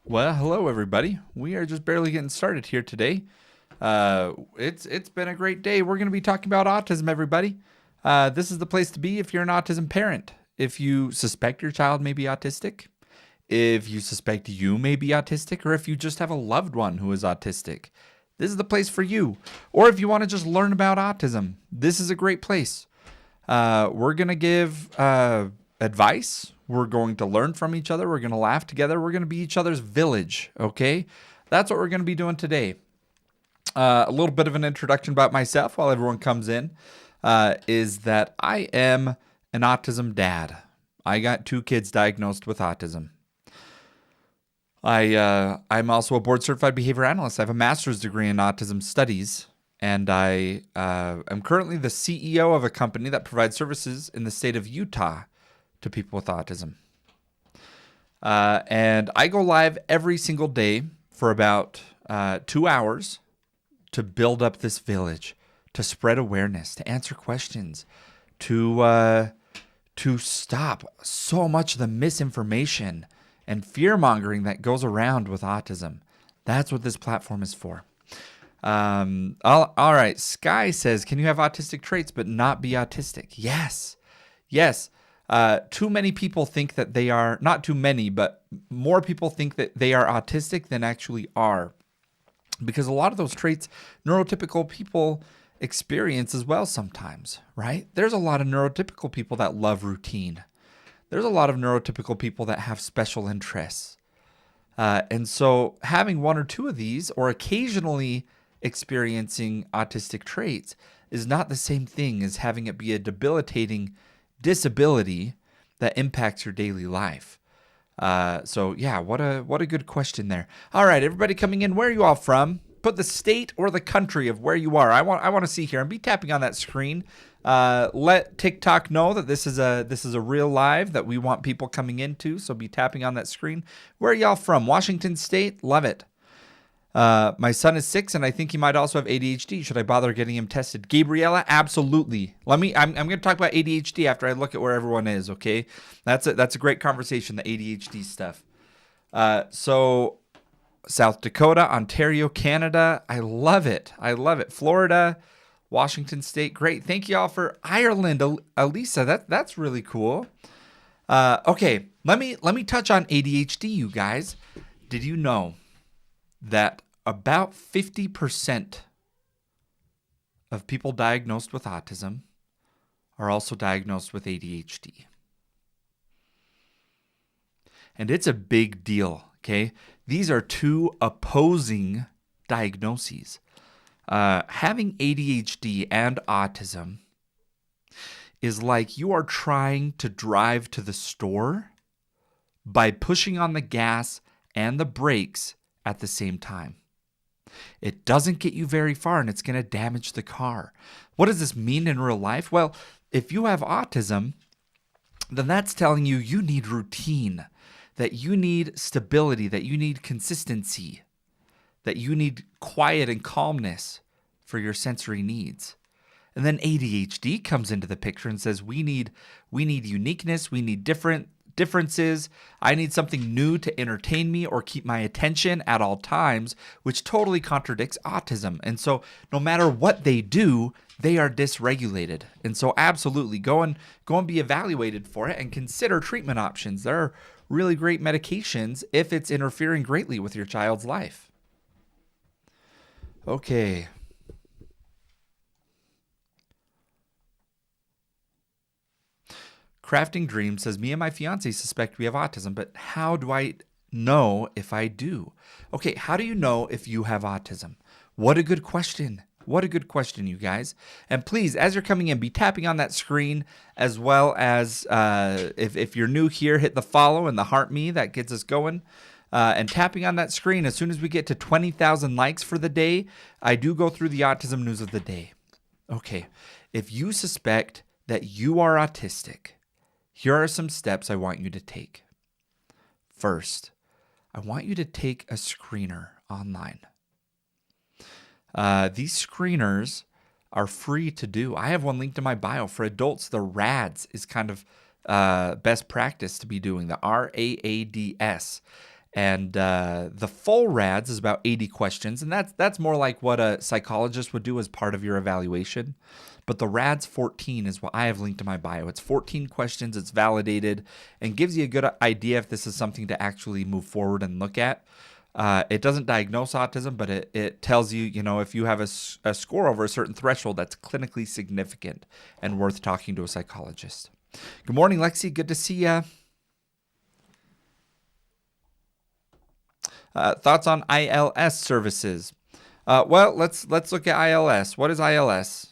Well, hello everybody. We are just barely getting started here today. It's been a great day. We're going to be talking about autism, everybody. This is the place to be if you're an autism parent. If you suspect your child may be autistic, if you suspect you may be autistic, or if you just have a loved one who is autistic, this is the place for you. Or if you want to just learn about autism, this is a great place. We're going to give advice. We're going to learn from each other. We're going to laugh together. We're going to be each other's village, okay? That's what we're going to be doing today. A little bit of an introduction about myself while everyone comes in is that I am an autism dad. I got 2 kids diagnosed with autism. I'm also a board-certified behavior analyst. I have a master's degree in autism studies, and I am currently the CEO of a company that provides services in the state of Utah to people with autism. And I go live every single day for about 2 hours to build up this village, to spread awareness, to answer questions, to stop so much of the misinformation and fear-mongering that goes around with autism. That's what this platform is for. All right. Sky says, can you have autistic traits but not be autistic? Yes. Too many people think that they are, not too many, but more people think that they are autistic than actually are. Because a lot of those traits neurotypical people experience as well sometimes, right? There's a lot of neurotypical people that love routine. There's a lot of neurotypical people that have special interests. And so having 1 or 2 of these, or occasionally experiencing autistic traits, is not the same thing as having it be a debilitating disability that impacts your daily life. So yeah, what a good question there. All right, everybody coming in, where are you all from? Put the state or the country of where you are. I want to see here, and be tapping on that screen. Let TikTok know that this is a real live that we want people coming into. So be tapping on that screen. Where are y'all from? Washington State. Love it. My son is 6, and I think he might also have ADHD. Should I bother getting him tested? Gabriella, absolutely. I'm going to talk about ADHD after I look at where everyone is. Okay, that's a great conversation. The ADHD stuff. So South Dakota, Ontario, Canada. I love it. Florida, Washington State. Great. Thank you all for Ireland. Elisa, that's really cool. Okay, let me touch on ADHD, you guys. Did you know that about 50% of people diagnosed with autism are also diagnosed with ADHD? And it's a big deal, okay? These are 2 opposing diagnoses. Having ADHD and autism is like you are trying to drive to the store by pushing on the gas and the brakes at the same time. It doesn't get you very far, and it's going to damage the car. What does this mean in real life? Well, if you have autism, then that's telling you need routine, that you need stability, that you need consistency, that you need quiet and calmness for your sensory needs. And then ADHD comes into the picture and says we need uniqueness, we need differences. I need something new to entertain me or keep my attention at all times, which totally contradicts autism. And so no matter what they do, they are dysregulated. And so absolutely go and be evaluated for it and consider treatment options. There are really great medications if it's interfering greatly with your child's life. Okay. Crafting Dreams says, me and my fiance suspect we have autism, but how do I know if I do? Okay, how do you know if you have autism? What a good question. What a good question, you guys. And please, as you're coming in, be tapping on that screen, as well as if you're new here, hit the follow and the heart me. That gets us going. And tapping on that screen, as soon as we get to 20,000 likes for the day, I do go through the autism news of the day. Okay, if you suspect that you are autistic, here are some steps I want you to take. First, I want you to take a screener online. These screeners are free to do. I have one linked in my bio. For adults, the RADS is kind of best practice to be doing, the RAADS. And the full RADS is about 80 questions, and that's more like what a psychologist would do as part of your evaluation. But the RADS 14 is what I have linked to my bio. It's 14 questions, it's validated, and gives you a good idea if this is something to actually move forward and look at. It doesn't diagnose autism, but it tells you, if you have a score over a certain threshold that's clinically significant and worth talking to a psychologist. Good morning, Lexi. Good to see you. Thoughts on ILS services? Well, let's look at ILS. What is ILS?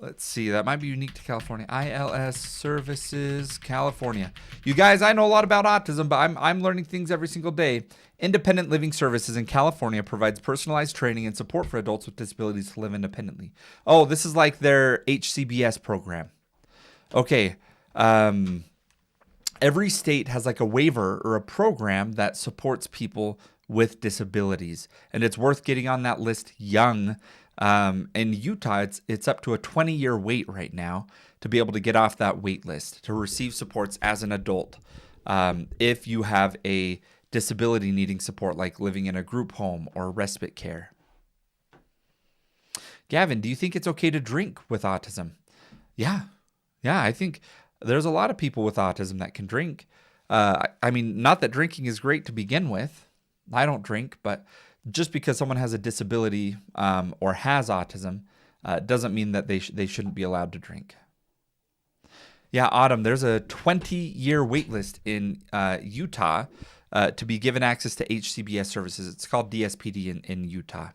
Let's see. That might be unique to California. ILS services, California. You guys, I know a lot about autism, but I'm learning things every single day. Independent Living Services in California provides personalized training and support for adults with disabilities to live independently. Oh, this is like their HCBS program. Okay. Every state has like a waiver or a program that supports people with disabilities, and it's worth getting on that list young. In Utah, it's up to a 20-year wait right now to be able to get off that wait list to receive supports as an adult. If you have a disability needing support, like living in a group home or respite care. Gavin, do you think it's okay to drink with autism? Yeah, I think there's a lot of people with autism that can drink. I mean, not that drinking is great to begin with. I don't drink, but just because someone has a disability or has autism doesn't mean that they shouldn't be allowed to drink. Yeah, Autumn, there's a 20-year wait list in Utah to be given access to HCBS services. It's called DSPD in Utah.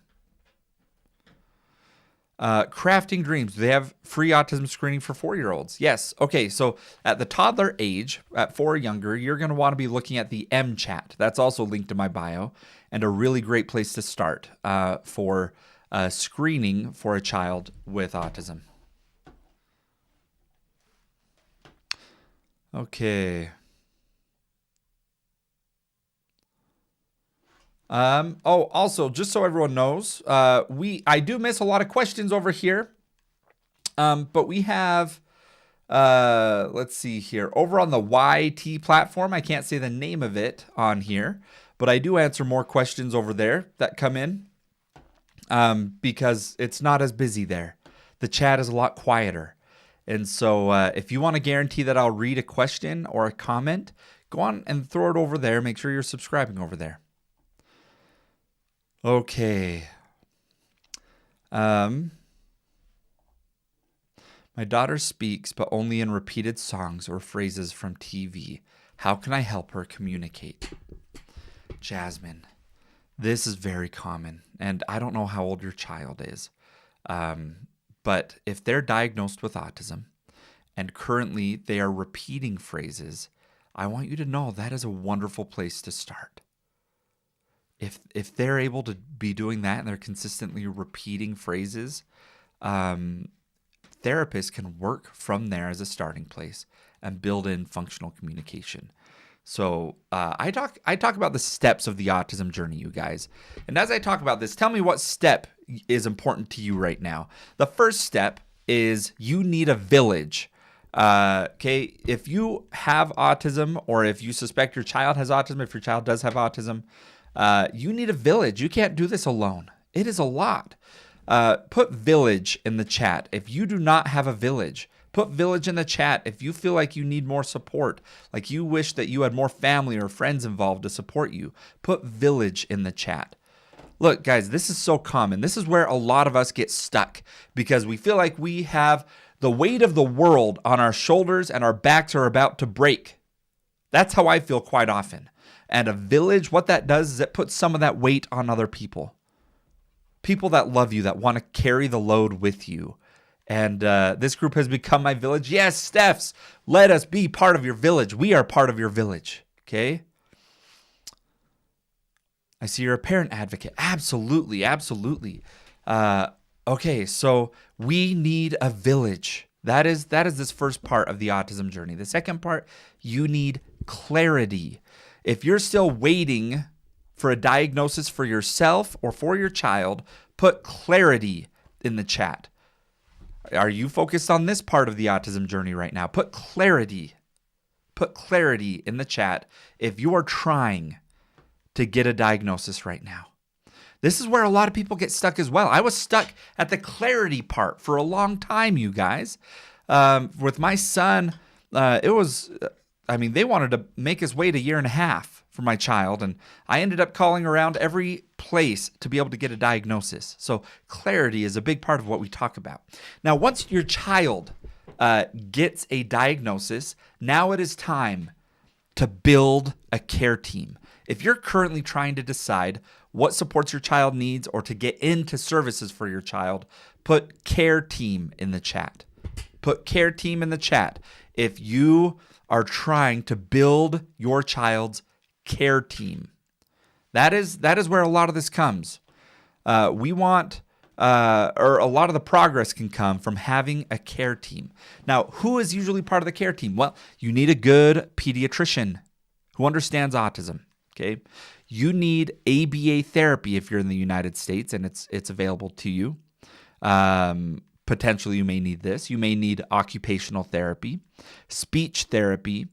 Crafting Dreams. Do they have free autism screening for 4-year-olds? Yes. Okay, so at the toddler age, at 4 or younger, you're going to want to be looking at the MChat. That's also linked to my bio, and a really great place to start for screening for a child with autism. Okay. Also, just so everyone knows, I do miss a lot of questions over here. But we have, let's see here, over on the YT platform. I can't say the name of it on here, but I do answer more questions over there that come in, because it's not as busy there. The chat is a lot quieter. And so, if you want to guarantee that I'll read a question or a comment, go on and throw it over there. Make sure you're subscribing over there. Okay. My daughter speaks, but only in repeated songs or phrases from TV. How can I help her communicate? Jasmine, this is very common, and I don't know how old your child is, but if they're diagnosed with autism and currently they are repeating phrases, I want you to know that is a wonderful place to start. If they're able to be doing that and they're consistently repeating phrases, therapists can work from there as a starting place and build in functional communication. So I talk about the steps of the autism journey, you guys. And as I talk about this, tell me what step is important to you right now. The first step is you need a village. Okay, if you have autism, or if you suspect your child has autism, if your child does have autism, you need a village. You can't do this alone. It is a lot. Put village in the chat. If you do not have a village, put village in the chat. If you feel like you need more support, like you wish that you had more family or friends involved to support you, put village in the chat. Look, guys, this is so common. This is where a lot of us get stuck, because we feel like we have the weight of the world on our shoulders and our backs are about to break. That's how I feel quite often. And a village, what that does is it puts some of that weight on other people. People that love you, that want to carry the load with you. And this group has become my village. Yes, Stephs, let us be part of your village. We are part of your village, okay? I see you're a parent advocate. Absolutely, absolutely. Okay, so we need a village. That is this first part of the autism journey. The second part, you need clarity. If you're still waiting for a diagnosis for yourself or for your child, put clarity in the chat. Are you focused on this part of the autism journey right now? Put clarity in the chat if you are trying to get a diagnosis right now. This is where a lot of people get stuck as well. I was stuck at the clarity part for a long time, you guys. With my son, they wanted to make us wait 1.5 years for my child, and I ended up calling around every place to be able to get a diagnosis. So clarity is a big part of what we talk about. Now, once your child gets a diagnosis, now it is time to build a care team. If you're currently trying to decide what supports your child needs or to get into services for your child, put care team in the chat. Put care team in the chat if you are trying to build your child's care team. That is where a lot of this comes. We want, or a lot of the progress can come from having a care team. Now, who is usually part of the care team? Well, you need a good pediatrician who understands autism. Okay, you need ABA therapy if you're in the United States and it's available to you. Potentially, you may need this. You may need occupational therapy, speech therapy,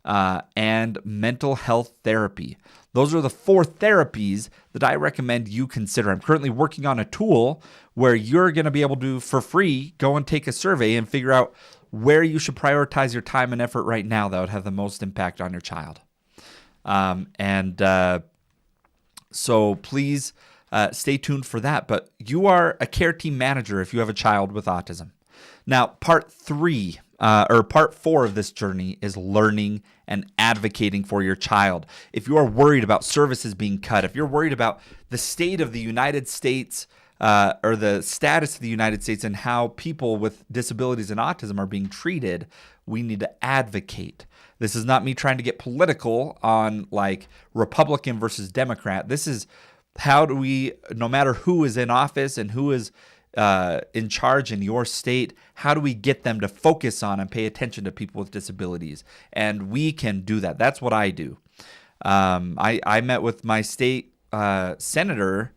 and mental health therapy. Those are the 4 therapies that I recommend you consider. I'm currently working on a tool where you're going to be able to, for free, go and take a survey and figure out where you should prioritize your time and effort right now that would have the most impact on your child. So please stay tuned for that. But you are a care team manager if you have a child with autism. Now, part 4 of this journey is learning and advocating for your child. If you are worried about services being cut, if you're worried about the state of the United States or the status of the United States and how people with disabilities and autism are being treated, we need to advocate. This is not me trying to get political on like Republican versus Democrat. This is how do we, no matter who is in office and who is in charge in your state, how do we get them to focus on and pay attention to people with disabilities? And we can do that. That's what I do. I met with my state senator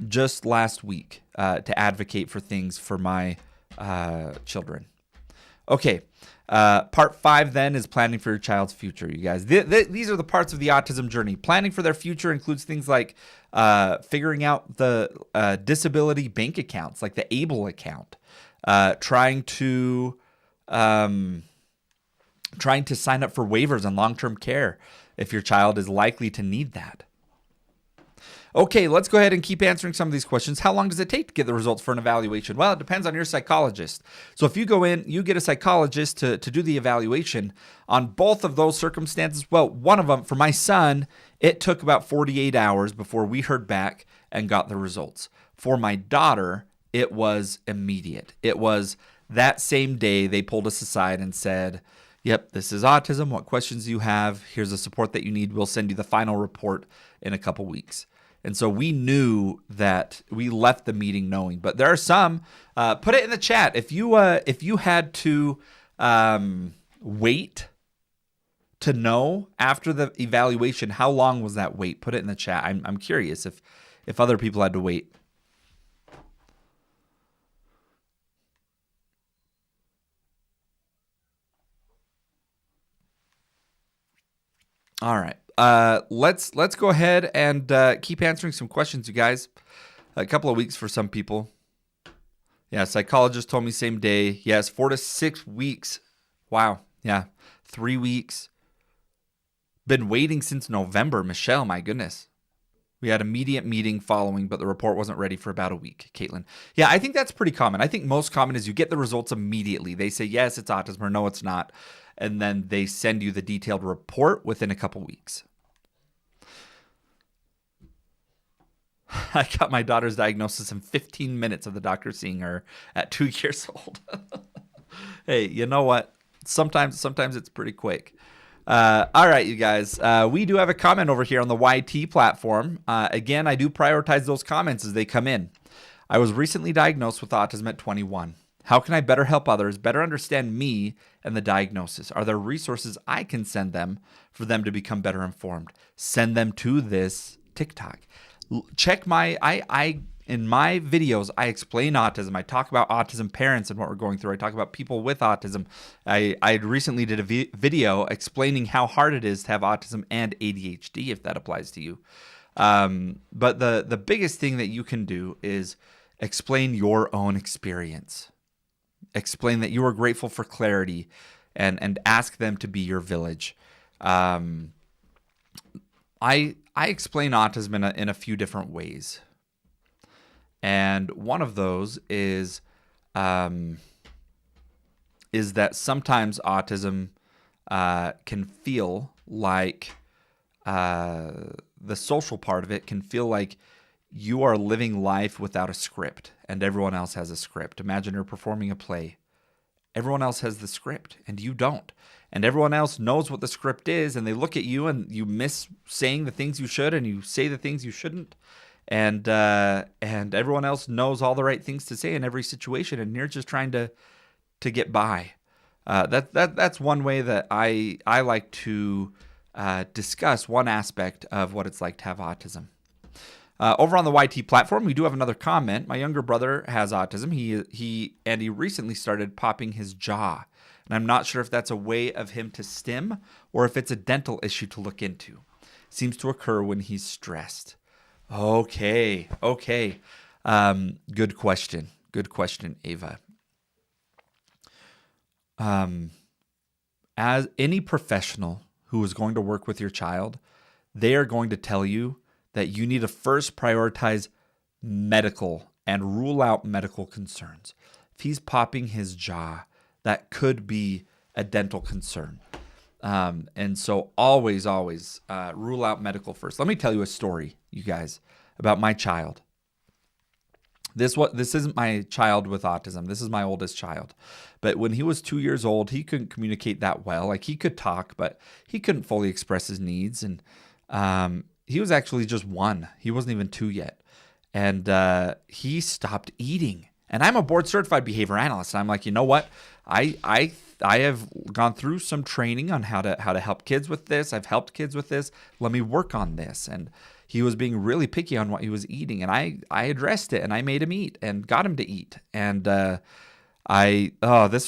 just last week to advocate for things for my children. Okay. Part 5 then is planning for your child's future, you guys. These are the parts of the autism journey. Planning for their future includes things like figuring out the disability bank accounts, like the ABLE account, trying to sign up for waivers on long-term care if your child is likely to need that. Okay, let's go ahead and keep answering some of these questions. How long does it take to get the results for an evaluation? Well, it depends on your psychologist. So if you go in, you get a psychologist to do the evaluation. On both of those circumstances, well, one of them, for my son, it took about 48 hours before we heard back and got the results. For my daughter, it was immediate. It was that same day they pulled us aside and said, yep, this is autism. What questions do you have? Here's the support that you need. We'll send you the final report in a couple weeks. And so we knew that we left the meeting knowing. But there are some. Put it in the chat if you had to wait to know after the evaluation. How long was that wait? Put it in the chat. I'm curious if other people had to wait. All right. Let's go ahead and keep answering some questions, you guys. A couple of weeks for some people. Yeah, psychologist told me same day. Yes, 4 to 6 weeks. Wow. Yeah, 3 weeks. Been waiting since November. Michelle, my goodness. We had immediate meeting following, but the report wasn't ready for about a week. Caitlin. Yeah, I think that's pretty common. I think most common is you get the results immediately. They say, yes, it's autism, or no, it's not. And then they send you the detailed report within a couple weeks. I got my daughter's diagnosis in 15 minutes of the doctor seeing her at 2 years old. Hey, you know what? Sometimes it's pretty quick. All right, you guys. We do have a comment over here on the YT platform. Again, I do prioritize those comments as they come in. I was recently diagnosed with autism at 21. How can I better help others, better understand me and the diagnosis? Are there resources I can send them for them to become better informed? Send them to this TikTok. Check my, I In my videos, I explain autism. I talk about autism parents and what we're going through. I talk about people with autism. I recently did a video explaining how hard it is to have autism and ADHD, if that applies to you. But the biggest thing that you can do is explain your own experience. Explain that you are grateful for clarity, and ask them to be your village. I explain autism in a few different ways. And one of those is that sometimes autism can feel like the social part of it can feel like you are living life without a script and everyone else has a script. Imagine you're performing a play. Everyone else has the script and you don't. And everyone else knows what the script is, and they look at you and you miss saying the things you should and you say the things you shouldn't. And everyone else knows all the right things to say in every situation, and you're just trying to get by. That's one way that I like to discuss one aspect of what it's like to have autism. Over on the YT platform, we do have another comment. My younger brother has autism. He recently started popping his jaw, and I'm not sure if that's a way of him to stim or if it's a dental issue to look into. Seems to occur when he's stressed. Okay. Good question, Ava. As any professional who is going to work with your child, they are going to tell you that you need to first prioritize medical and rule out medical concerns. If he's popping his jaw, that could be a dental concern. And so always rule out medical first. Let me tell you a story, you guys, about my child. This isn't my child with autism. This is my oldest child. But when he was 2 years old, he couldn't communicate that well. Like, he could talk, but he couldn't fully express his needs. And he was actually just 1. He wasn't even 2 yet. And he stopped eating. And I'm a board certified behavior analyst. And I'm like, you know what? I have gone through some training on how to help kids with this. I've helped kids with this. Let me work on this. And he was being really picky on what he was eating. And I addressed it, and I made him eat and got him to eat. And this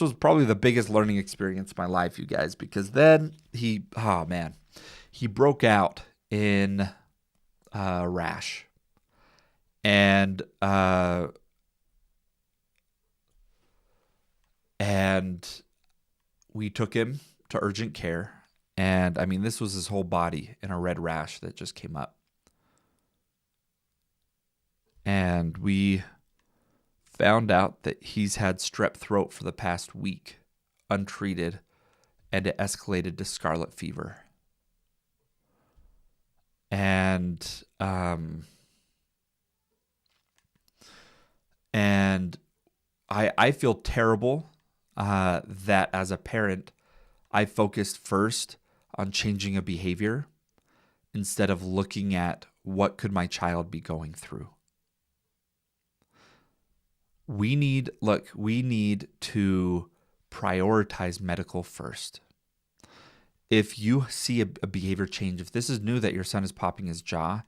was probably the biggest learning experience of my life, you guys, because then he broke out in rash. And we took him to urgent care. And I mean, this was his whole body in a red rash that just came up. And we found out that he's had strep throat for the past week, untreated, and it escalated to scarlet fever. And I feel terrible that as a parent, I focused first on changing a behavior instead of looking at what could my child be going through. We need to prioritize medical first. If you see a behavior change, if this is new that your son is popping his jaw,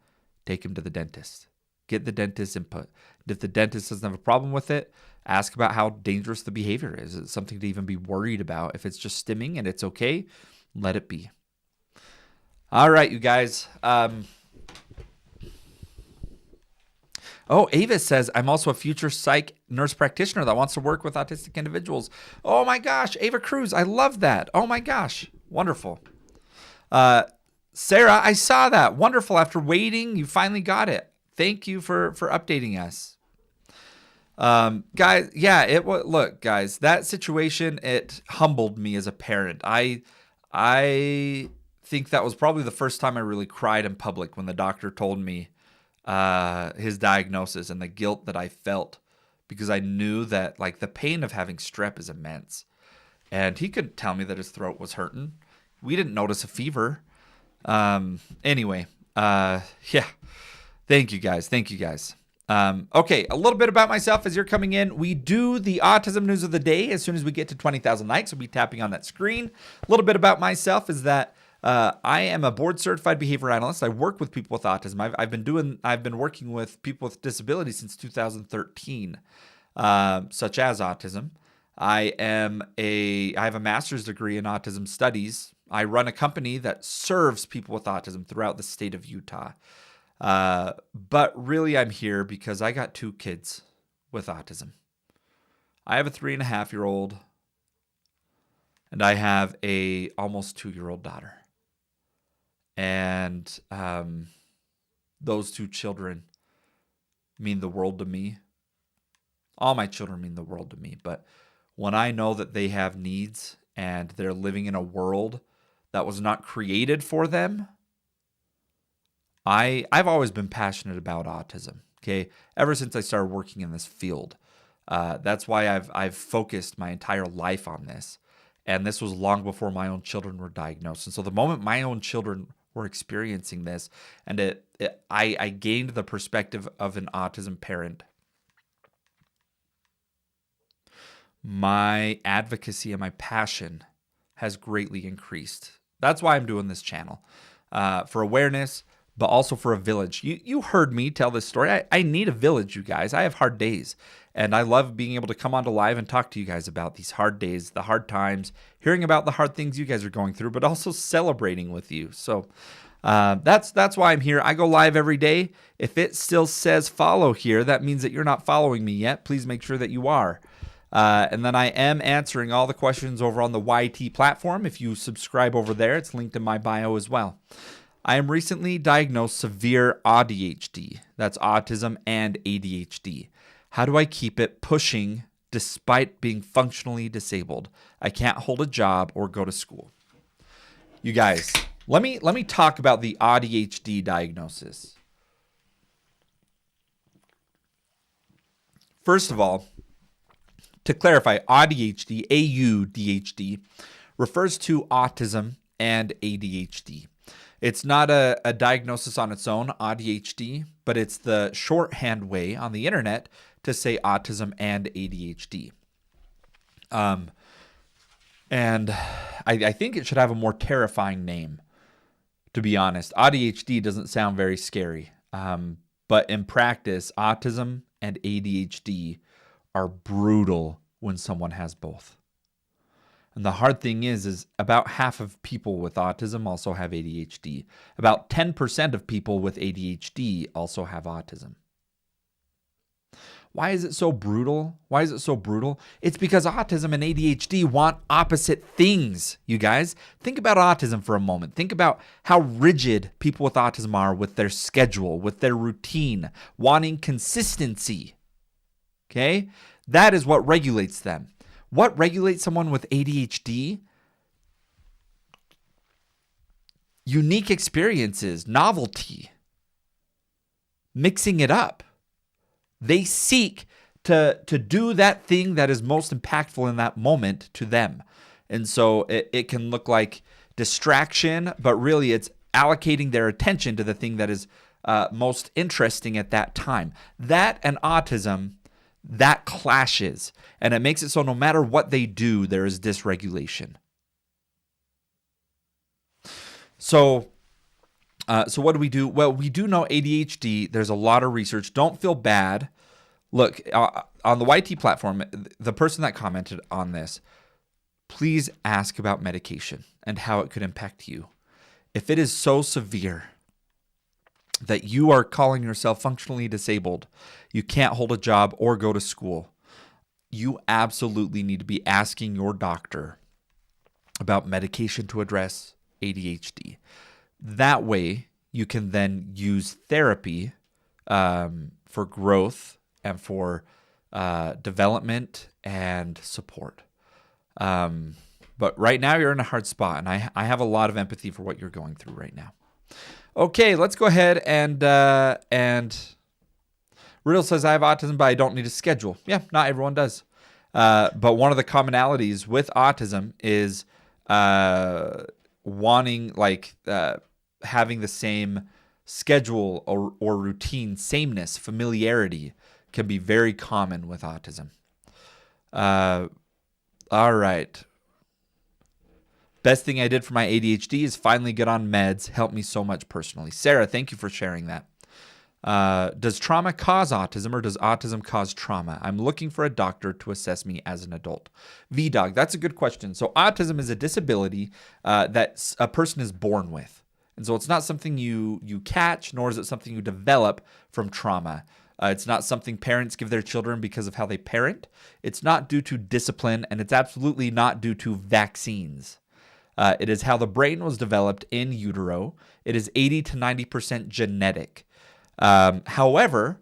take him to the dentist. Get the dentist's input. And if the dentist doesn't have a problem with it, ask about how dangerous the behavior is. Is it something to even be worried about? If it's just stimming and it's okay, let it be. All right, you guys. Ava says, I'm also a future psych nurse practitioner that wants to work with autistic individuals. Oh my gosh, Ava Cruz, I love that. Oh my gosh, wonderful. Sarah, I saw that. Wonderful. After waiting, you finally got it. Thank you for updating us. Guys, look, guys, that situation, it humbled me as a parent. I think that was probably the first time I really cried in public when the doctor told me his diagnosis, and the guilt that I felt because I knew that, like, the pain of having strep is immense. And he couldn't tell me that his throat was hurting. We didn't notice a fever. Anyway, Thank you guys. Okay, a little bit about myself as you're coming in. We do the autism news of the day as soon as we get to 20,000 likes. We'll be tapping on that screen. A little bit about myself is that I am a board certified behavior analyst. I work with people with autism. I've been working with people with disabilities since 2013, such as autism. I have a master's degree in autism studies. I run a company that serves people with autism throughout the state of Utah. But really, I'm here because I got 2 kids with autism. I have a 3.5-year-old, and I have a almost 2-year-old daughter. And those 2 children mean the world to me. All my children mean the world to me. But when I know that they have needs and they're living in a world that was not created for them, I've always been passionate about autism. Okay, ever since I started working in this field, that's why I've focused my entire life on this. And this was long before my own children were diagnosed. And so the moment my own children were experiencing this, and I gained the perspective of an autism parent, my advocacy and my passion has greatly increased. That's why I'm doing this channel, for awareness, but also for a village. You heard me tell this story. I need a village, you guys. I have hard days, and I love being able to come onto live and talk to you guys about these hard days, the hard times, hearing about the hard things you guys are going through, but also celebrating with you. So that's why I'm here. I go live every day. If it still says follow here, that means that you're not following me yet. Please make sure that you are. And then I am answering all the questions over on the YT platform. If you subscribe over there, it's linked in my bio as well. I am recently diagnosed severe ADHD. That's autism and ADHD. How do I keep it pushing despite being functionally disabled? I can't hold a job or go to school. You guys, let me talk about the ADHD diagnosis. First of all, to clarify, ADHD, AUDHD, refers to autism and ADHD. It's not a diagnosis on its own, ADHD, but it's the shorthand way on the internet to say autism and ADHD. And I think it should have a more terrifying name, to be honest. ADHD doesn't sound very scary, but in practice, autism and ADHD are brutal when someone has both. And the hard thing is about half of people with autism also have ADHD. About 10% of people with ADHD also have autism. Why is it so brutal? Why is it so brutal? It's because autism and ADHD want opposite things, you guys. Think about autism for a moment. Think about how rigid people with autism are with their schedule, with their routine, wanting consistency. Okay? That is what regulates them. What regulates someone with ADHD? Unique experiences, novelty, mixing it up. They seek to do that thing that is most impactful in that moment to them. And so it can look like distraction, but really it's allocating their attention to the thing that is most interesting at that time. That and autism, that clashes, and it makes it so no matter what they do, there is dysregulation. So what do we do? Well, we do know ADHD. There's a lot of research. Don't feel bad. Look, on the YT platform, the person that commented on this, please ask about medication and how it could impact you. If it is so severe that you are calling yourself functionally disabled, you can't hold a job or go to school, you absolutely need to be asking your doctor about medication to address ADHD. That way, you can then use therapy for growth and for development and support. But right now, you're in a hard spot, and I have a lot of empathy for what you're going through right now. Okay, let's go ahead and Riddle says, I have autism, but I don't need a schedule. Yeah, not everyone does. But one of the commonalities with autism is wanting, having the same schedule or routine, sameness, familiarity can be very common with autism. All right. Best thing I did for my ADHD is finally get on meds. Helped me so much personally. Sarah, thank you for sharing that. Does trauma cause autism or does autism cause trauma? I'm looking for a doctor to assess me as an adult. VDog, that's a good question. So autism is a disability that a person is born with. And so it's not something you catch, nor is it something you develop from trauma. It's not something parents give their children because of how they parent. It's not due to discipline, and it's absolutely not due to vaccines. It is how the brain was developed in utero. It is 80 to 90% genetic. However,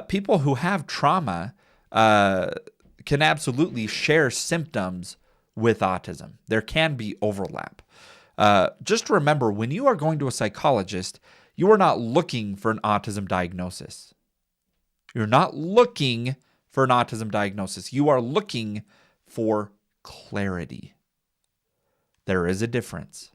people who have trauma can absolutely share symptoms with autism. There can be overlap. Just remember, when you are going to a psychologist, you are not looking for an autism diagnosis. You're not looking for an autism diagnosis. You are looking for clarity. There is a difference.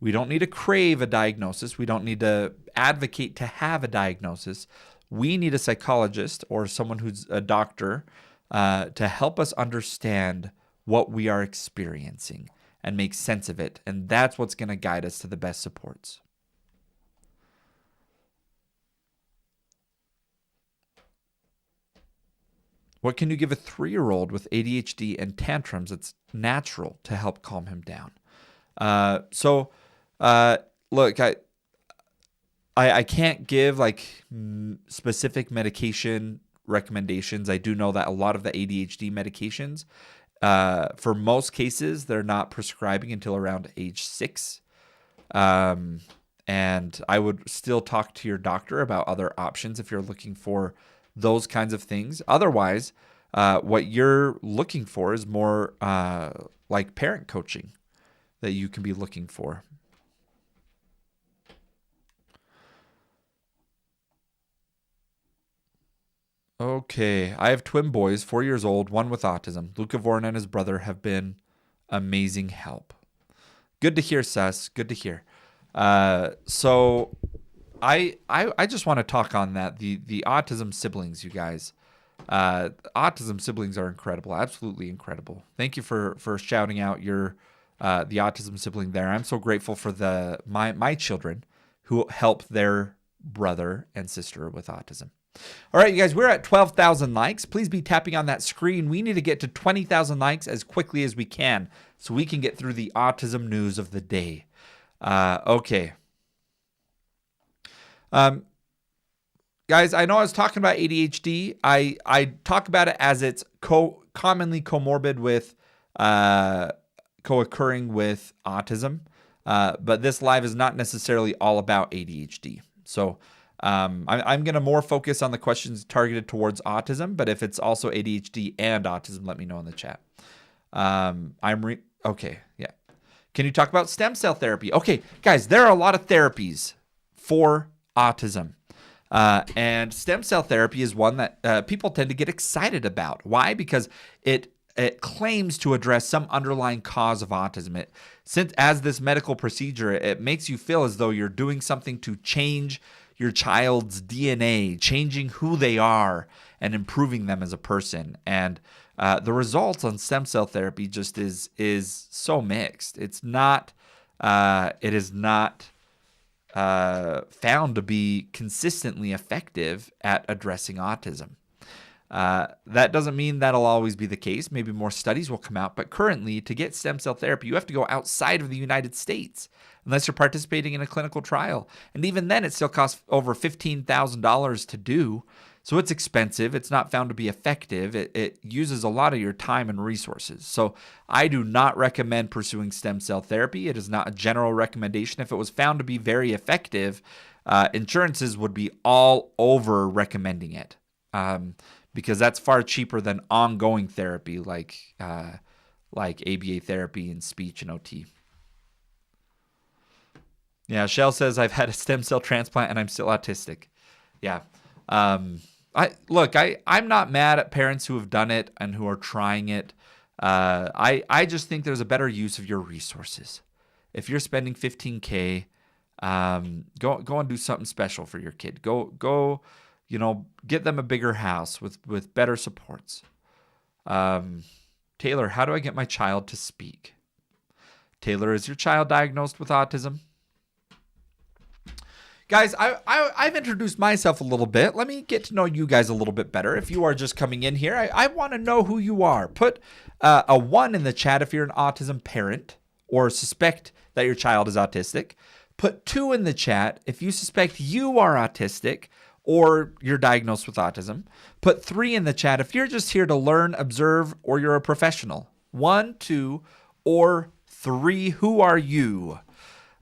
We don't need to crave a diagnosis. We don't need to advocate to have a diagnosis. We need a psychologist or someone who's a doctor to help us understand what we are experiencing and make sense of it. And that's what's going to guide us to the best supports. What can you give a 3-year-old with ADHD and tantrums that's natural to help calm him down? Look, I can't give like specific medication recommendations. I do know that a lot of the ADHD medications, for most cases, they're not prescribing until around age 6. And I would still talk to your doctor about other options if you're looking for those kinds of things. Otherwise, what you're looking for is more like parent coaching that you can be looking for. Okay, I have twin boys, 4 years old, one with autism. Luca Vorn and his brother have been amazing help. Good to hear, Sess. Good to hear. So I just want to talk on that. The autism siblings, you guys. Autism siblings are incredible, absolutely incredible. Thank you for shouting out your the autism sibling there. I'm so grateful for my children who help their brother and sister with autism. All right, you guys, we're at 12,000 likes. Please be tapping on that screen. We need to get to 20,000 likes as quickly as we can so we can get through the autism news of the day. Okay. Guys, I know I was talking about ADHD. I talk about it as it's commonly comorbid with, co-occurring with autism. But this live is not necessarily all about ADHD. So I'm going to more focus on the questions targeted towards autism, but if it's also ADHD and autism, let me know in the chat. Okay, yeah. Can you talk about stem cell therapy? Okay, guys, there are a lot of therapies for autism. And stem cell therapy is one that people tend to get excited about. Why? Because it claims to address some underlying cause of autism. Since as this medical procedure, it makes you feel as though you're doing something to change your child's DNA, changing who they are and improving them as a person. And the results on stem cell therapy just is so mixed. It is not found to be consistently effective at addressing autism. That doesn't mean that'll always be the case. Maybe more studies will come out. But currently, to get stem cell therapy, you have to go outside of the United States unless you're participating in a clinical trial. And even then, it still costs over $15,000 to do. So it's expensive. It's not found to be effective. It uses a lot of your time and resources. So I do not recommend pursuing stem cell therapy. It is not a general recommendation. If it was found to be very effective, insurances would be all over recommending it. Because that's far cheaper than ongoing therapy like ABA therapy and speech and OT. Yeah, Shell says, I've had a stem cell transplant and I'm still autistic. Yeah. I'm not mad at parents who have done it and who are trying it. I just think there's a better use of your resources. If you're spending $15K, go and do something special for your kid. Go. Get them a bigger house with better supports. Taylor, how do I get my child to speak? Taylor, is your child diagnosed with autism? Guys, I've introduced myself a little bit. Let me get to know you guys a little bit better. If you are just coming in here, I want to know who you are. Put a 1 in the chat if you're an autism parent or suspect that your child is autistic. Put 2 in the chat if you suspect you are autistic or you're diagnosed with autism. Put 3 in the chat if you're just here to learn, observe, or you're a professional. 1, 2, or 3. Who are you?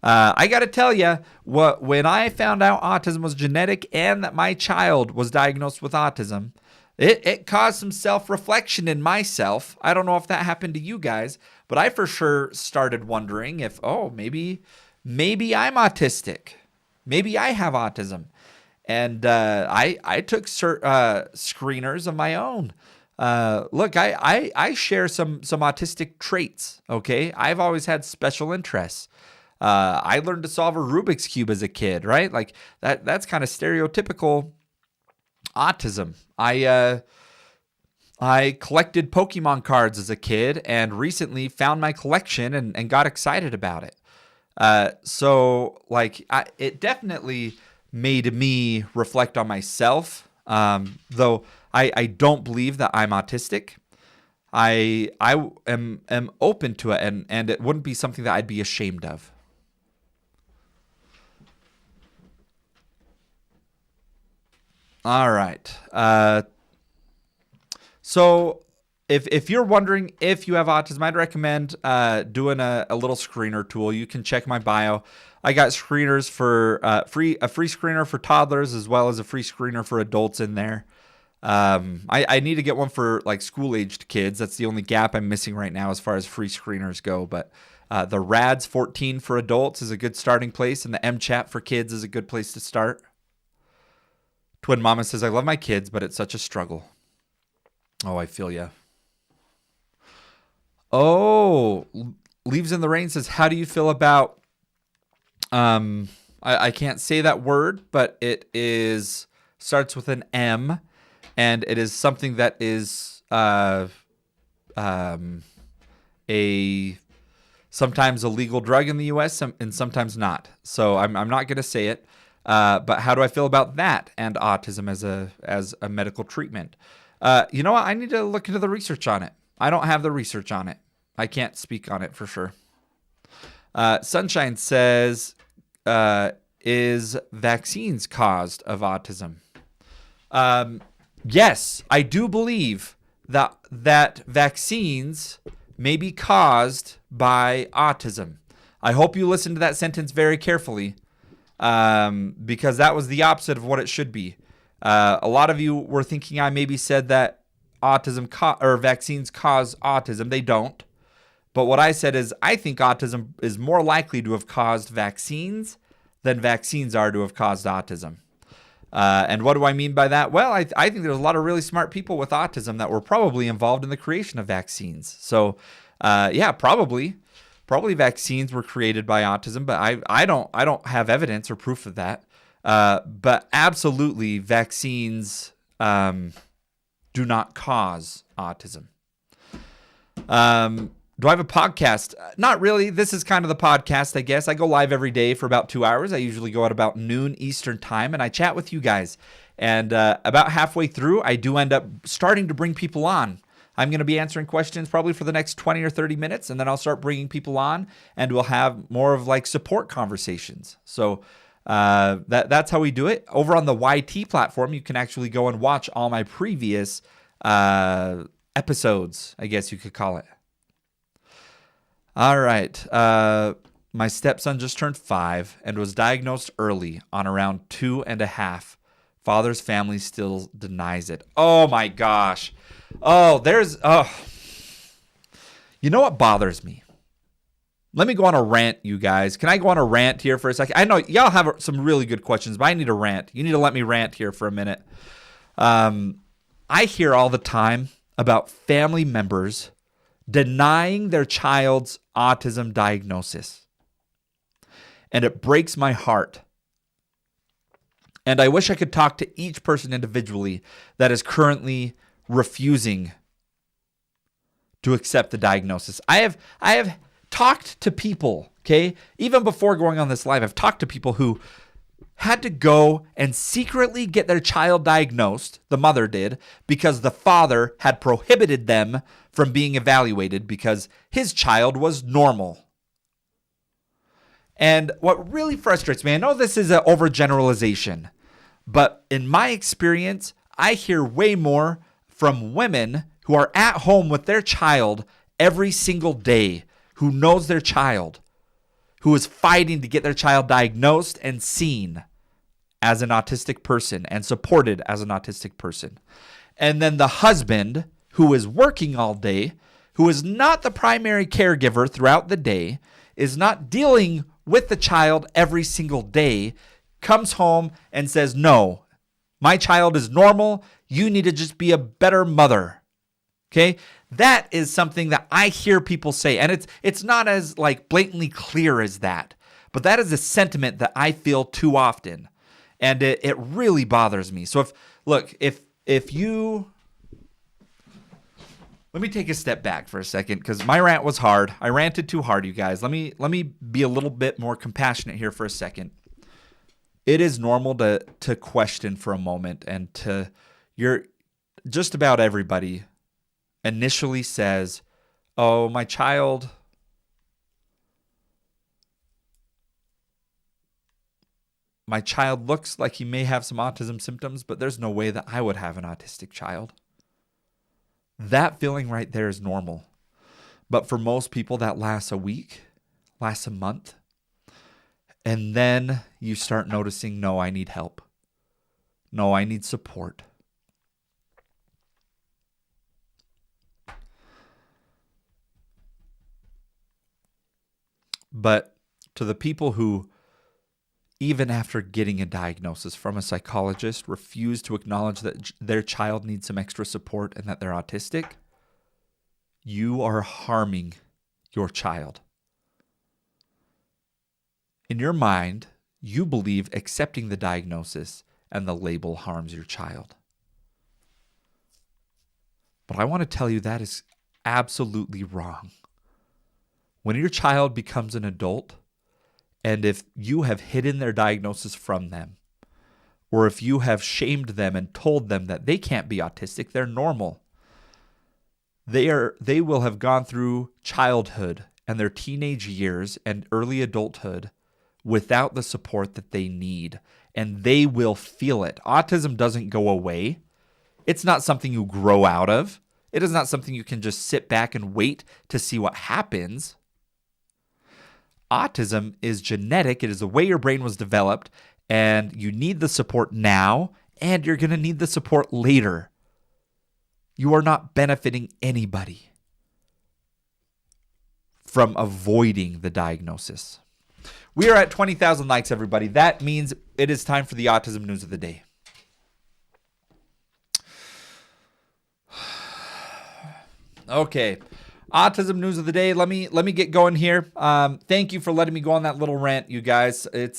I got to tell you, when I found out autism was genetic and that my child was diagnosed with autism, it caused some self-reflection in myself. I don't know if that happened to you guys, but I for sure started wondering if, maybe I'm autistic. Maybe I have autism. And I took screeners of my own. Look, I share some autistic traits, okay? I've always had special interests. I learned to solve a Rubik's Cube as a kid, right? Like that's kind of stereotypical autism. I collected Pokemon cards as a kid and recently found my collection and got excited about it. So it definitely made me reflect on myself. Though I don't believe that I'm autistic. I am open to it and it wouldn't be something that I'd be ashamed of. All right. So if you're wondering if you have autism, I'd recommend doing a little screener tool. You can check my bio. I got screeners for a free screener for toddlers as well as a free screener for adults in there. I need to get one for like school-aged kids. That's the only gap I'm missing right now as far as free screeners go. But the RADS 14 for adults is a good starting place, and the MChat for kids is a good place to start. Twin Mama says, I love my kids, but it's such a struggle. Oh, I feel ya. Oh, Leaves in the Rain says, how do you feel about, I can't say that word, but it starts with an M, and it is something that is sometimes a legal drug in the U.S. and sometimes not. So I'm not going to say it. But how do I feel about that and autism as a medical treatment? You know what? I need to look into the research on it. I don't have the research on it. I can't speak on it for sure. Sunshine says, is vaccines caused of autism? Yes, I do believe that vaccines may be caused by autism. I hope you listen to that sentence very carefully. Because that was the opposite of what it should be. A lot of you were thinking I maybe said that vaccines cause autism. They don't. But what I said is I think autism is more likely to have caused vaccines than vaccines are to have caused autism. And what do I mean by that? Well, I think there's a lot of really smart people with autism that were probably involved in the creation of vaccines. So, yeah, probably vaccines were created by autism, but I don't have evidence or proof of that. But absolutely, vaccines do not cause autism. Do I have a podcast? Not really. This is kind of the podcast, I guess. I go live every day for about 2 hours. I usually go at about noon Eastern time, and I chat with you guys. And about halfway through, I do end up starting to bring people on. I'm going to be answering questions probably for the next 20 or 30 minutes, and then I'll start bringing people on, and we'll have more of like support conversations. So that's how we do it. Over on the YT platform, you can actually go and watch all my previous episodes, I guess you could call it. All right. My stepson just turned 5 and was diagnosed early on around 2.5. Father's family still denies it. Oh my gosh. You know what bothers me? Let me go on a rant, you guys. Can I go on a rant here for a second? I know y'all have some really good questions, but I need a rant. You need to let me rant here for a minute. I hear all the time about family members denying their child's autism diagnosis. And it breaks my heart. And I wish I could talk to each person individually that is currently refusing to accept the diagnosis. I have talked to people, okay? Even before going on this live, I've talked to people who had to go and secretly get their child diagnosed, the mother did, because the father had prohibited them from being evaluated because his child was normal. And what really frustrates me, I know this is an overgeneralization, but in my experience, I hear way more from women who are at home with their child every single day, who knows their child, who is fighting to get their child diagnosed and seen as an autistic person and supported as an autistic person. And then the husband, who is working all day, who is not the primary caregiver throughout the day, is not dealing with the child every single day, comes home and says, no, my child is normal. You need to just be a better mother. Okay? That is something that I hear people say, and it's not as like blatantly clear as that, but that is a sentiment that I feel too often, and it really bothers me. So if you, let me take a step back for a second because my rant was hard. I ranted too hard, you guys. Let me be a little bit more compassionate here for a second. It is normal to question for a moment, and just about everybody initially says, oh, my child looks like he may have some autism symptoms, but there's no way that I would have an autistic child. That feeling right there is normal. But for most people, that lasts a week, lasts a month. And then you start noticing, no, I need help. No, I need support. But to the people who, even after getting a diagnosis from a psychologist, refuse to acknowledge that their child needs some extra support and that they're autistic, you are harming your child. In your mind, you believe accepting the diagnosis and the label harms your child. But I want to tell you that is absolutely wrong. When your child becomes an adult, and if you have hidden their diagnosis from them, or if you have shamed them and told them that they can't be autistic, they're normal, they will have gone through childhood and their teenage years and early adulthood without the support that they need, and they will feel it. Autism doesn't go away. It's not something you grow out of. It is not something you can just sit back and wait to see what happens. Autism is genetic. It is the way your brain was developed, and you need the support now, and you're going to need the support later. You are not benefiting anybody from avoiding the diagnosis. We are at 20,000 likes, everybody. That means it is time for the autism news of the day. Okay. Autism news of the day. Let me get going here. Thank you for letting me go on that little rant, you guys. It's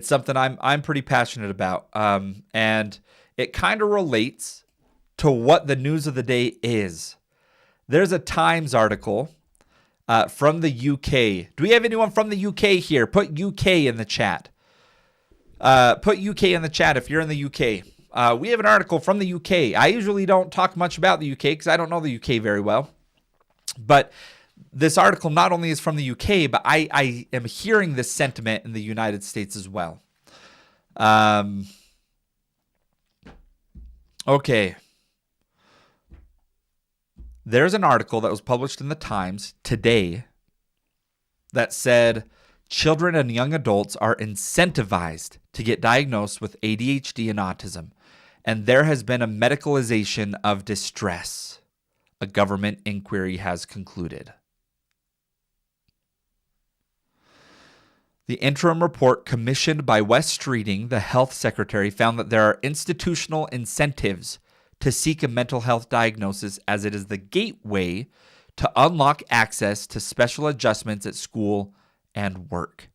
something I'm pretty passionate about, and it kind of relates to what the news of the day is. There's a Times article from the UK. Do we have anyone from the UK here? Put UK in the chat. Put UK in the chat if you're in the UK. We have an article from the UK. I usually don't talk much about the UK because I don't know the UK very well. But this article not only is from the UK, but I am hearing this sentiment in the United States as well. Okay. There's an article that was published in the Times today that said children and young adults are incentivized to get diagnosed with ADHD and autism, and there has been a medicalization of distress. A government inquiry has concluded. The interim report commissioned by Wes Streeting, the health secretary, found that there are institutional incentives to seek a mental health diagnosis, as it is the gateway to unlock access to special adjustments at school and work.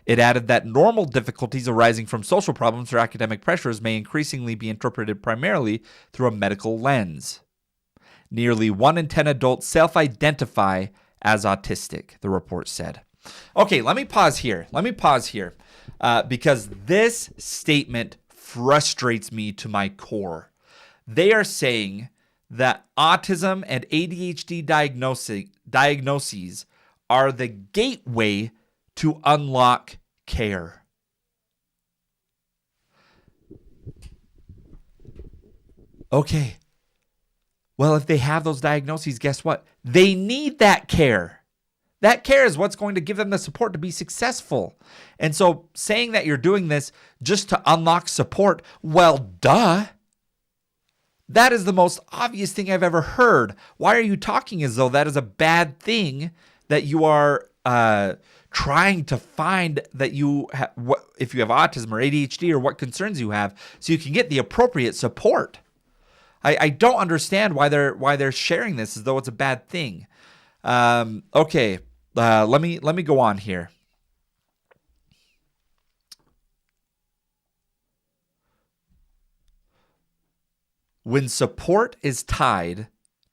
It added that normal difficulties arising from social problems or academic pressures may increasingly be interpreted primarily through a medical lens. Nearly 1 in 10 adults self-identify as autistic, the report said. Okay, let me pause here. Because this statement frustrates me to my core. They are saying that autism and ADHD diagnoses are the gateway to unlock care. Okay. Well, if they have those diagnoses, guess what? They need that care. That care is what's going to give them the support to be successful. And so saying that you're doing this just to unlock support, well, duh. That is the most obvious thing I've ever heard. Why are you talking as though that is a bad thing, that you are trying to find that if you have autism or ADHD or what concerns you have, so you can get the appropriate support? I don't understand why they're sharing this as though it's a bad thing. Okay, let me go on here. When support is tied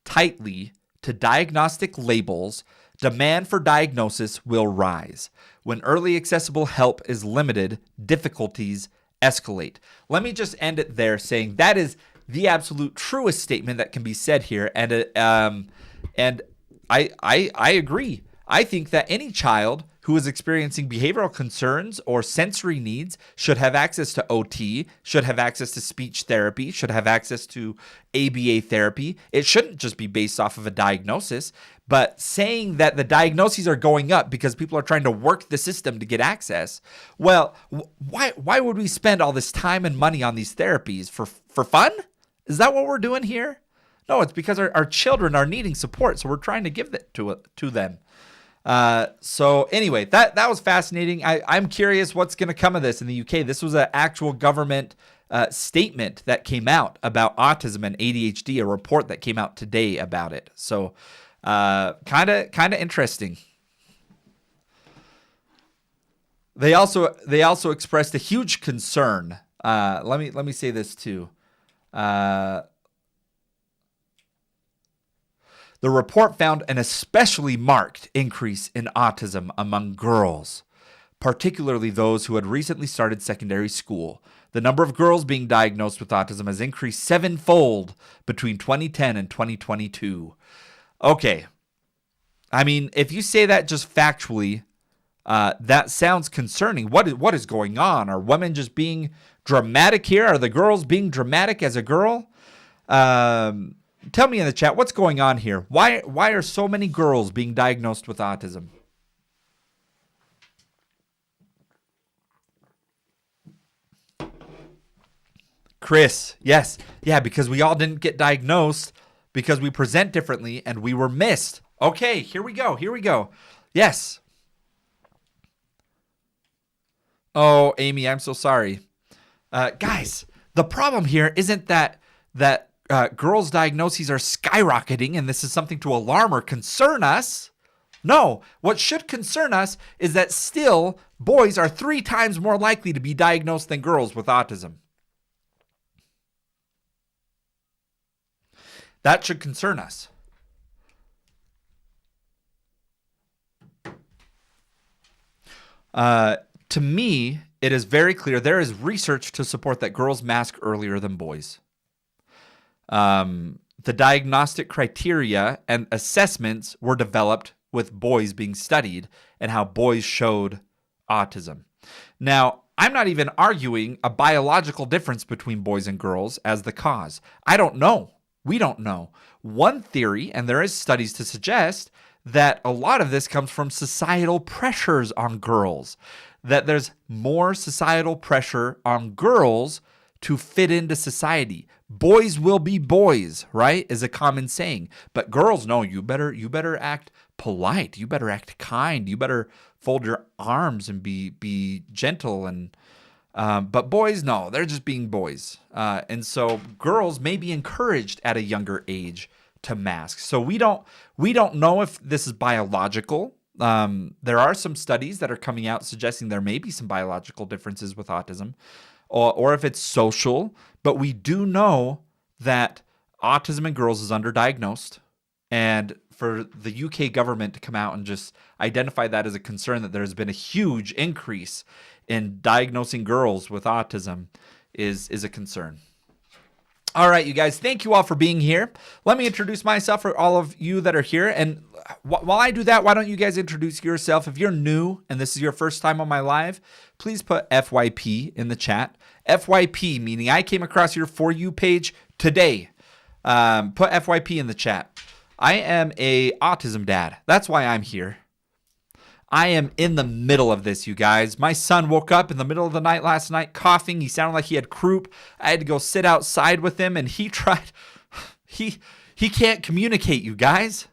tightly to diagnostic labels, demand for diagnosis will rise. When early accessible help is limited, difficulties escalate. Let me just end it there, saying that is the absolute truest statement that can be said here, and I agree. I think that any child who is experiencing behavioral concerns or sensory needs should have access to OT, should have access to speech therapy, should have access to ABA therapy. It shouldn't just be based off of a diagnosis. But saying that the diagnoses are going up because people are trying to work the system to get access, well, why would we spend all this time and money on these therapies? For fun? Is that what we're doing here? No, it's because our children are needing support, so we're trying to give that to them. So anyway, that was fascinating. I'm curious what's going to come of this in the UK. This was an actual government statement that came out about autism and ADHD, a report that came out today about it. So kind of interesting. They also expressed a huge concern. Let me say this too. The report found an especially marked increase in autism among girls, particularly those who had recently started secondary school. The number of girls being diagnosed with autism has increased 7-fold between 2010 and 2022. Okay. I mean, if you say that just factually, that sounds concerning. What is going on? Are women just being dramatic here? Are the girls being dramatic as a girl? Tell me in the chat, what's going on here? Why are so many girls being diagnosed with autism? Chris, yes. Yeah, because we all didn't get diagnosed because we present differently and we were missed. Okay, here we go. Yes. Oh, Amy, I'm so sorry. Guys, the problem here isn't that girls' diagnoses are skyrocketing and this is something to alarm or concern us. No, what should concern us is that still boys are 3 times more likely to be diagnosed than girls with autism. That should concern us. To me, it is very clear there is research to support that girls mask earlier than boys. The diagnostic criteria and assessments were developed with boys being studied and how boys showed autism. Now, I'm not even arguing a biological difference between boys and girls as the cause. I don't know. We don't know. One theory, and there is studies to suggest, that a lot of this comes from societal pressures on girls, that there's more societal pressure on girls to fit into society. Boys will be boys, right? Is a common saying. But girls, no, you better act polite. You better act kind. You better fold your arms and be gentle. And but boys, no, they're just being boys. And so girls may be encouraged at a younger age to mask. So we don't know if this is biological. There are some studies that are coming out suggesting there may be some biological differences with autism, or if it's social. But we do know that autism in girls is underdiagnosed. And for the UK government to come out and just identify that as a concern, that there's been a huge increase in diagnosing girls with autism is a concern. All right, you guys, thank you all for being here. Let me introduce myself for all of you that are here. And while I do that, why don't you guys introduce yourself? If you're new and this is your first time on my live, please put FYP in the chat. FYP, meaning I came across your For You page today. Put FYP in the chat. I am a autism dad. That's why I'm here. I am in the middle of this, you guys. My son woke up in the middle of the night last night coughing. He sounded like he had croup. I had to go sit outside with him, and he can't communicate, you guys.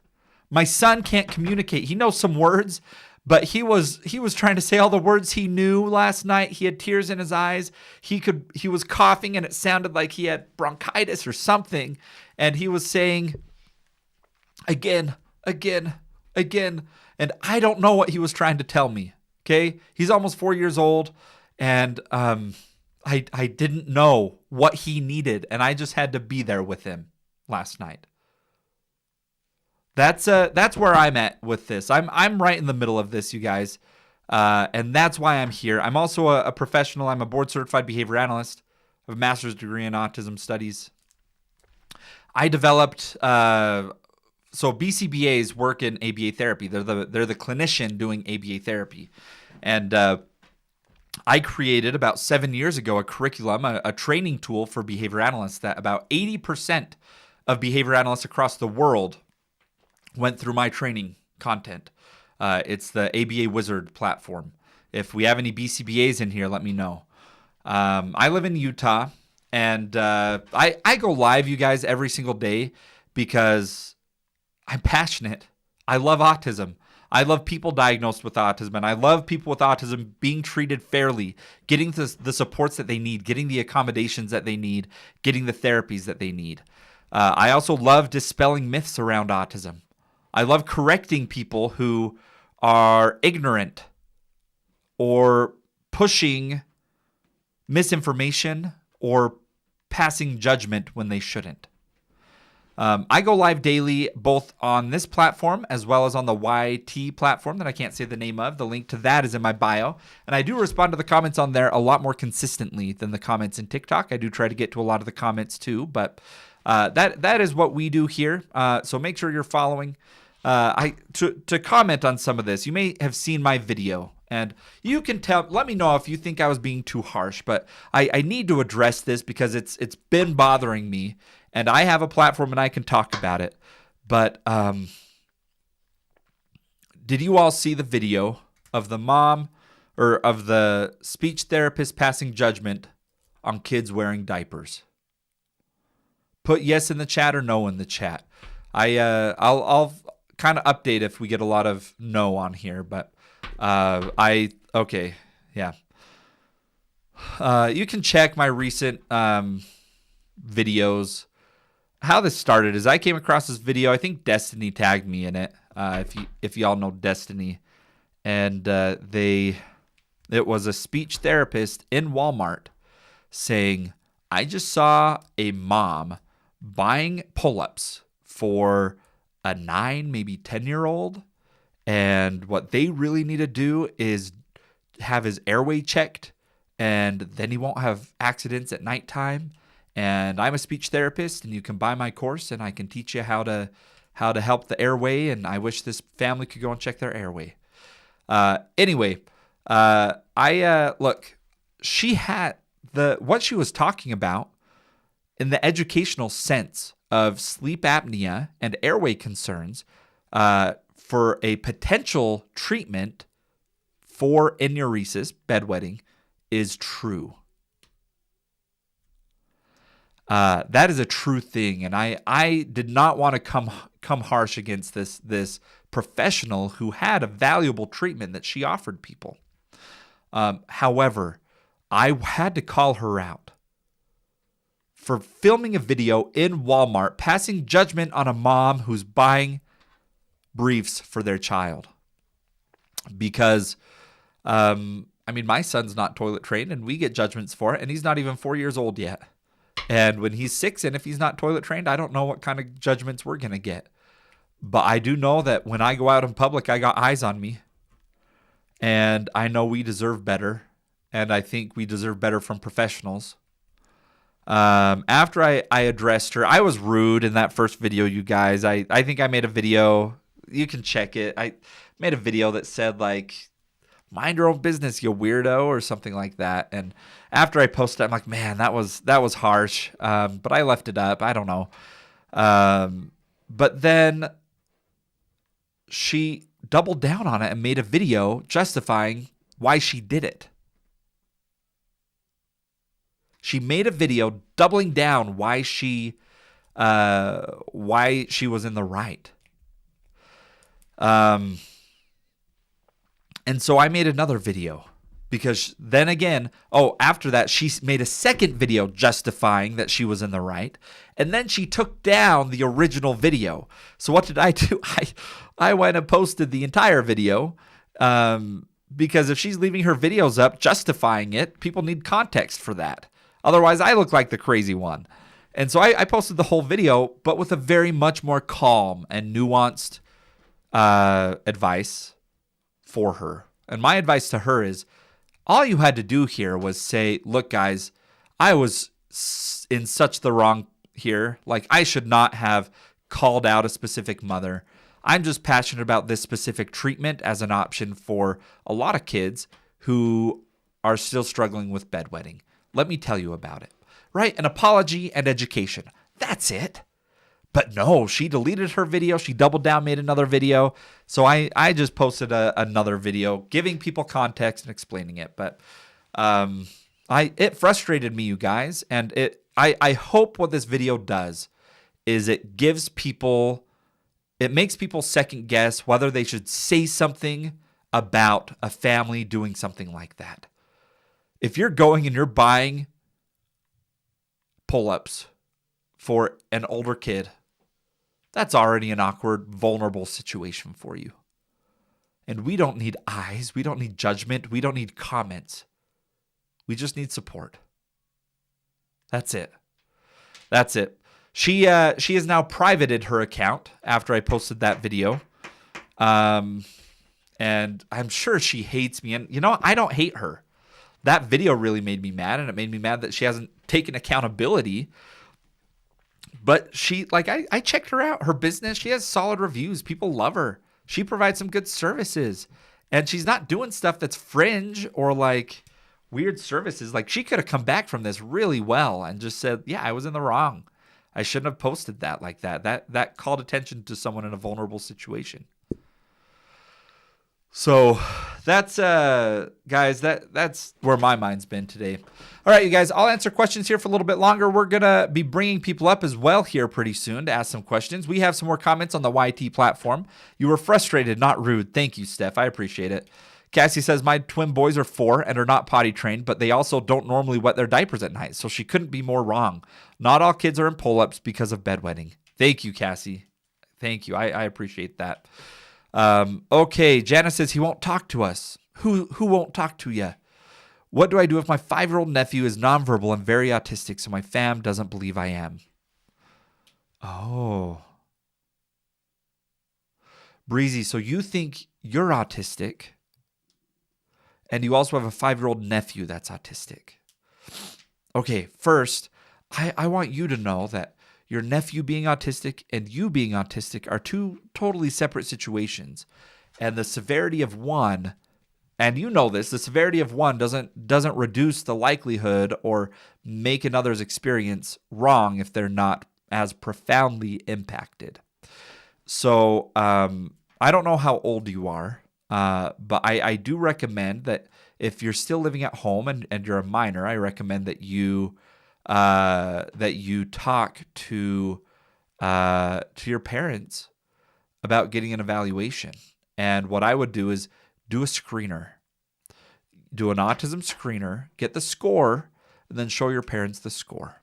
My son can't communicate. He knows some words, but he was trying to say all the words he knew last night. He had tears in his eyes. He was coughing, and it sounded like he had bronchitis or something. And he was saying, again. And I don't know what he was trying to tell me, okay? He's almost 4 years old, and I didn't know what he needed, and I just had to be there with him last night. That's where I'm at with this. I'm right in the middle of this, you guys, and that's why I'm here. I'm also a professional. I'm a board-certified behavior analyst. I have a master's degree in autism studies. I developed... So BCBAs work in ABA therapy. They're the clinician doing ABA therapy. And I created about 7 years ago a curriculum, a training tool for behavior analysts that about 80% of behavior analysts across the world went through my training content. It's the ABA Wizard platform. If we have any BCBAs in here, let me know. I live in Utah, and I go live, you guys, every single day because I'm passionate. I love autism. I love people diagnosed with autism, and I love people with autism being treated fairly, getting the supports that they need, getting the accommodations that they need, getting the therapies that they need. I also love dispelling myths around autism. I love correcting people who are ignorant or pushing misinformation or passing judgment when they shouldn't. I go live daily both on this platform as well as on the YT platform that I can't say the name of. The link to that is in my bio. And I do respond to the comments on there a lot more consistently than the comments in TikTok. I do try to get to a lot of the comments too, but that is what we do here. So make sure you're following. To comment on some of this, you may have seen my video. And you can let me know if you think I was being too harsh, but I need to address this because it's been bothering me. And I have a platform and I can talk about it. But did you all see the video of the mom or of the speech therapist passing judgment on kids wearing diapers? Put yes in the chat or no in the chat. I'll kind of update if we get a lot of no on here, but okay, yeah. You can check my recent videos. How this started is I came across this video. I think Destiny tagged me in it. If y'all know Destiny, and it was a speech therapist in Walmart saying, "I just saw a mom buying pull-ups for a 9, maybe 10-year-old, and what they really need to do is have his airway checked, and then he won't have accidents at nighttime. And I'm a speech therapist, and you can buy my course, and I can teach you how to help the airway. And I wish this family could go and check their airway." Anyway, look. She had what she was talking about in the educational sense of sleep apnea and airway concerns for a potential treatment for enuresis, bedwetting, is true. That is a true thing, and I did not want to come harsh against this professional who had a valuable treatment that she offered people. However, I had to call her out for filming a video in Walmart, passing judgment on a mom who's buying briefs for their child. Because, my son's not toilet trained, and we get judgments for it, and he's not even 4 years old yet. And when he's 6, and if he's not toilet trained, I don't know what kind of judgments we're going to get. But I do know that when I go out in public, I got eyes on me. And I know we deserve better. And I think we deserve better from professionals. After I addressed her, I was rude in that first video, you guys. I think I made a video. You can check it. I made a video that said, like, mind your own business, you weirdo, or something like that. And after I posted it, I'm like, man, that was harsh. But I left it up. I don't know. But then she doubled down on it and made a video justifying why she did it. She made a video doubling down why she was in the right. And so I made another video because then again, after that, she made a second video justifying that she was in the right. And then she took down the original video. So what did I do? I went and posted the entire video because if she's leaving her videos up justifying it, people need context for that. Otherwise, I look like the crazy one. And so I posted the whole video, but with a very much more calm and nuanced advice for her. And my advice to her is, all you had to do here was say, look, guys, I was in such the wrong here. Like, I should not have called out a specific mother. I'm just passionate about this specific treatment as an option for a lot of kids who are still struggling with bedwetting. Let me tell you about it. Right? An apology and education. That's it. But no, she deleted her video. She doubled down, made another video. So I just posted another video giving people context and explaining it. But it frustrated me, you guys. And I hope what this video does is it makes people second guess whether they should say something about a family doing something like that. If you're going and you're buying pull-ups for an older kid, that's already an awkward, vulnerable situation for you. And we don't need eyes. We don't need judgment. We don't need comments. We just need support. That's it. That's it. She has now privated her account after I posted that video. And I'm sure she hates me. And, I don't hate her. That video really made me mad, and it made me mad that she hasn't taken accountability. But I checked her out. Her business, she has solid reviews. People love her. She provides some good services. And she's not doing stuff that's fringe or like weird services. Like, she could have come back from this really well and just said, yeah, I was in the wrong. I shouldn't have posted that like that. That called attention to someone in a vulnerable situation. So that's guys, that's where my mind's been today. All right, you guys, I'll answer questions here for a little bit longer. We're going to be bringing people up as well here pretty soon to ask some questions. We have some more comments on the YT platform. You were frustrated, not rude. Thank you, Steph. I appreciate it. Cassie says, my twin boys are 4 and are not potty trained, but they also don't normally wet their diapers at night, so she couldn't be more wrong. Not all kids are in pull-ups because of bedwetting. Thank you, Cassie. Thank you. I appreciate that. Okay, Janice says he won't talk to us. Who won't talk to you? What do I do if my 5-year-old nephew is nonverbal and very autistic, so my fam doesn't believe I am? Oh. Breezy, so you think you're autistic, and you also have a 5-year-old nephew that's autistic. Okay, first, I want you to know that your nephew being autistic and you being autistic are two totally separate situations. And the severity of one, and you know this, the severity of one doesn't reduce the likelihood or make another's experience wrong if they're not as profoundly impacted. So I don't know how old you are, but I do recommend that if you're still living at home and you're a minor, I recommend that you talk to your parents about getting an evaluation. And what I would do is do a screener. Do an autism screener, get the score, and then show your parents the score.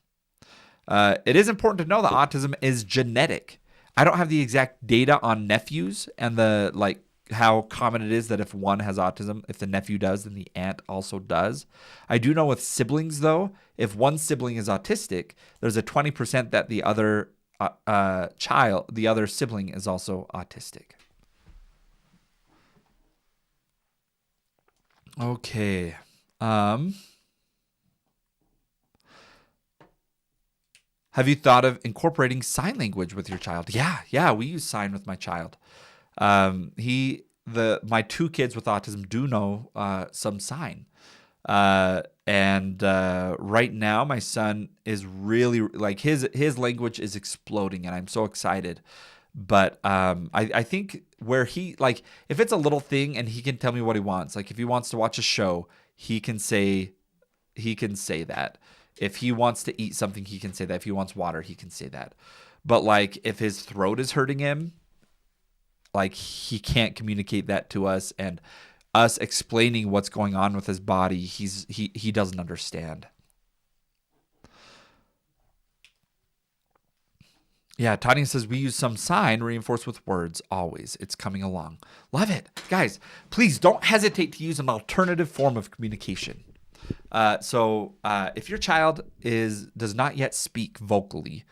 It is important to know that autism is genetic. I don't have the exact data on nephews and how common it is that if one has autism, if the nephew does, then the aunt also does. I do know with siblings, though, if one sibling is autistic, there's a 20% that the other child, the other sibling, is also autistic. Okay. Have you thought of incorporating sign language with your child? Yeah, we use sign with my child. My two kids with autism do know some sign. And right now my son is really like his language is exploding, and I'm so excited. But I think where he, like, if it's a little thing and he can tell me what he wants, like if he wants to watch a show, he can say that. If he wants to eat something, he can say that. If he wants water, he can say that. But like if his throat is hurting him, like he can't communicate that to us, and us explaining what's going on with his body, he doesn't understand. Yeah, Tanya says we use some sign reinforced with words always. It's coming along. Love it. Guys, please don't hesitate to use an alternative form of communication. So if your child does not yet speak vocally,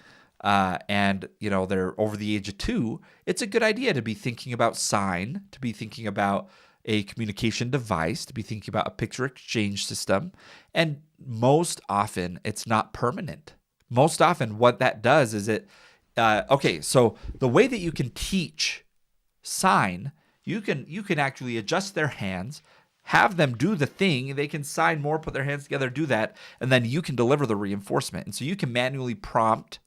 and they're over the age of 2, it's a good idea to be thinking about sign, to be thinking about a communication device, to be thinking about a picture exchange system. And most often it's not permanent. Most often what that does is so the way that you can teach sign, you can actually adjust their hands, have them do the thing. They can sign more, put their hands together, do that, and then you can deliver the reinforcement. And so you can manually prompt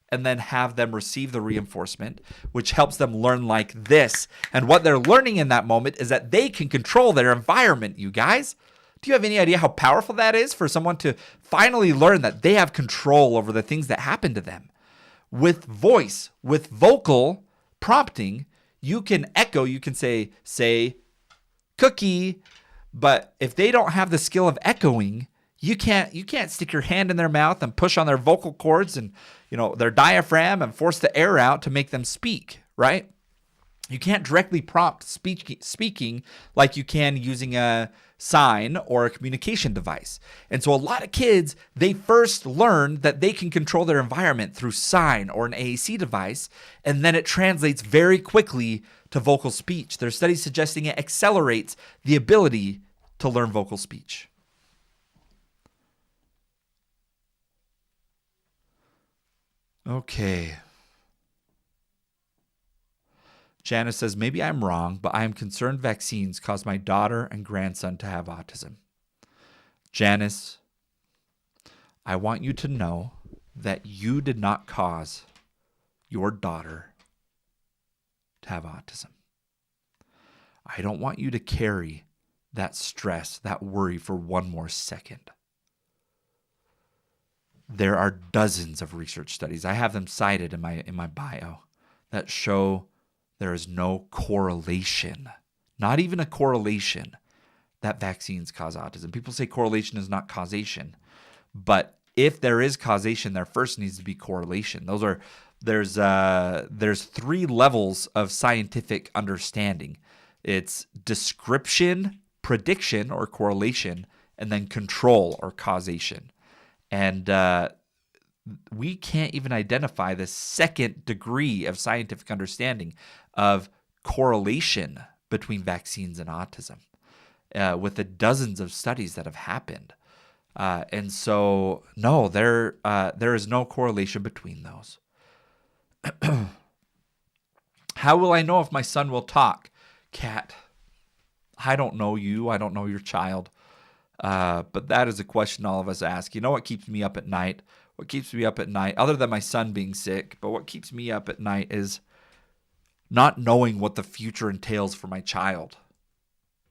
and then have them receive the reinforcement, which helps them learn like this. And what they're learning in that moment is that they can control their environment, you guys. Do you have any idea how powerful that is for someone to finally learn that they have control over the things that happen to them? With voice, with vocal prompting, you can echo, you can say cookie, but if they don't have the skill of echoing, you can't stick your hand in their mouth and push on their vocal cords and their diaphragm and force the air out to make them speak, right? You can't directly prompt speaking like you can using a sign or a communication device. And so a lot of kids, they first learn that they can control their environment through sign or an AAC device, and then it translates very quickly to vocal speech. There are studies suggesting it accelerates the ability to learn vocal speech. Okay. Janice says, maybe I'm wrong, but I am concerned vaccines cause my daughter and grandson to have autism. Janice, I want you to know that you did not cause your daughter to have autism. I don't want you to carry that stress, that worry for one more second. There are dozens of research studies, I have them cited in my bio, that show there is no correlation, not even a correlation, that vaccines cause autism. People say correlation is not causation, but if there is causation, there first needs to be correlation. There's 3 levels of scientific understanding. It's description, prediction or correlation, and then control or causation. And we can't even identify the second degree of scientific understanding of correlation between vaccines and autism, with the dozens of studies that have happened. And so, no, there is no correlation between those. How will I know if my son will talk? Kat, I don't know you. I don't know your child. But that is a question all of us ask. You know what keeps me up at night? What keeps me up at night, other than my son being sick, but what keeps me up at night is not knowing what the future entails for my child.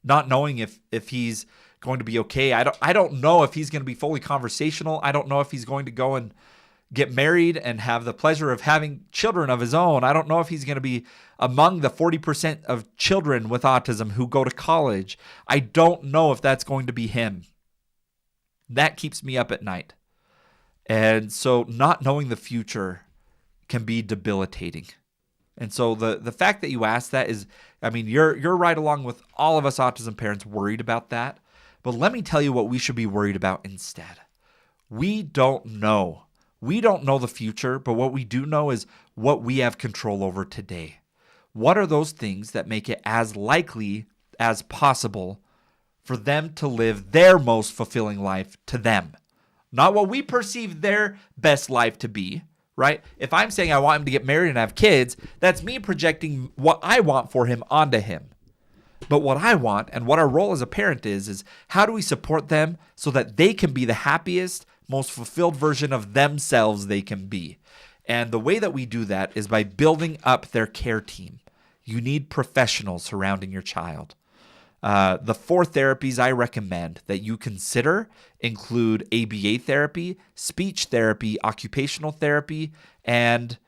Not knowing if he's going to be okay. I don't know if he's going to be fully conversational. I don't know if he's going to go and get married and have the pleasure of having children of his own. I don't know if he's going to be among the 40% of children with autism who go to college. I don't know if that's going to be him. That keeps me up at night. And so not knowing the future can be debilitating. And so the fact that you asked that is, I mean, you're right along with all of us autism parents worried about that. But let me tell you what we should be worried about instead. We don't know We don't know the future, but what we do know is what we have control over today. What are those things that make it as likely as possible for them to live their most fulfilling life to them? Not what we perceive their best life to be, right? If I'm saying I want him to get married and have kids, that's me projecting what I want for him onto him. But what I want and what our role as a parent is how do we support them so that they can be the happiest, most fulfilled version of themselves they can be? And the way that we do that is by building up their care team. You need professionals surrounding your child. The 4 therapies I recommend that you consider include ABA therapy, speech therapy, occupational therapy, and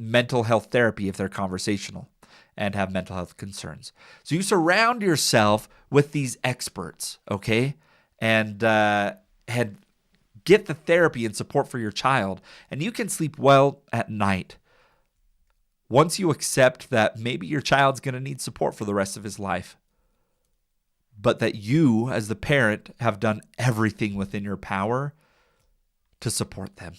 mental health therapy if they're conversational and have mental health concerns. So you surround yourself with these experts, okay? And get the therapy and support for your child, and you can sleep well at night. Once you accept that maybe your child's going to need support for the rest of his life, but that you, as the parent, have done everything within your power to support them.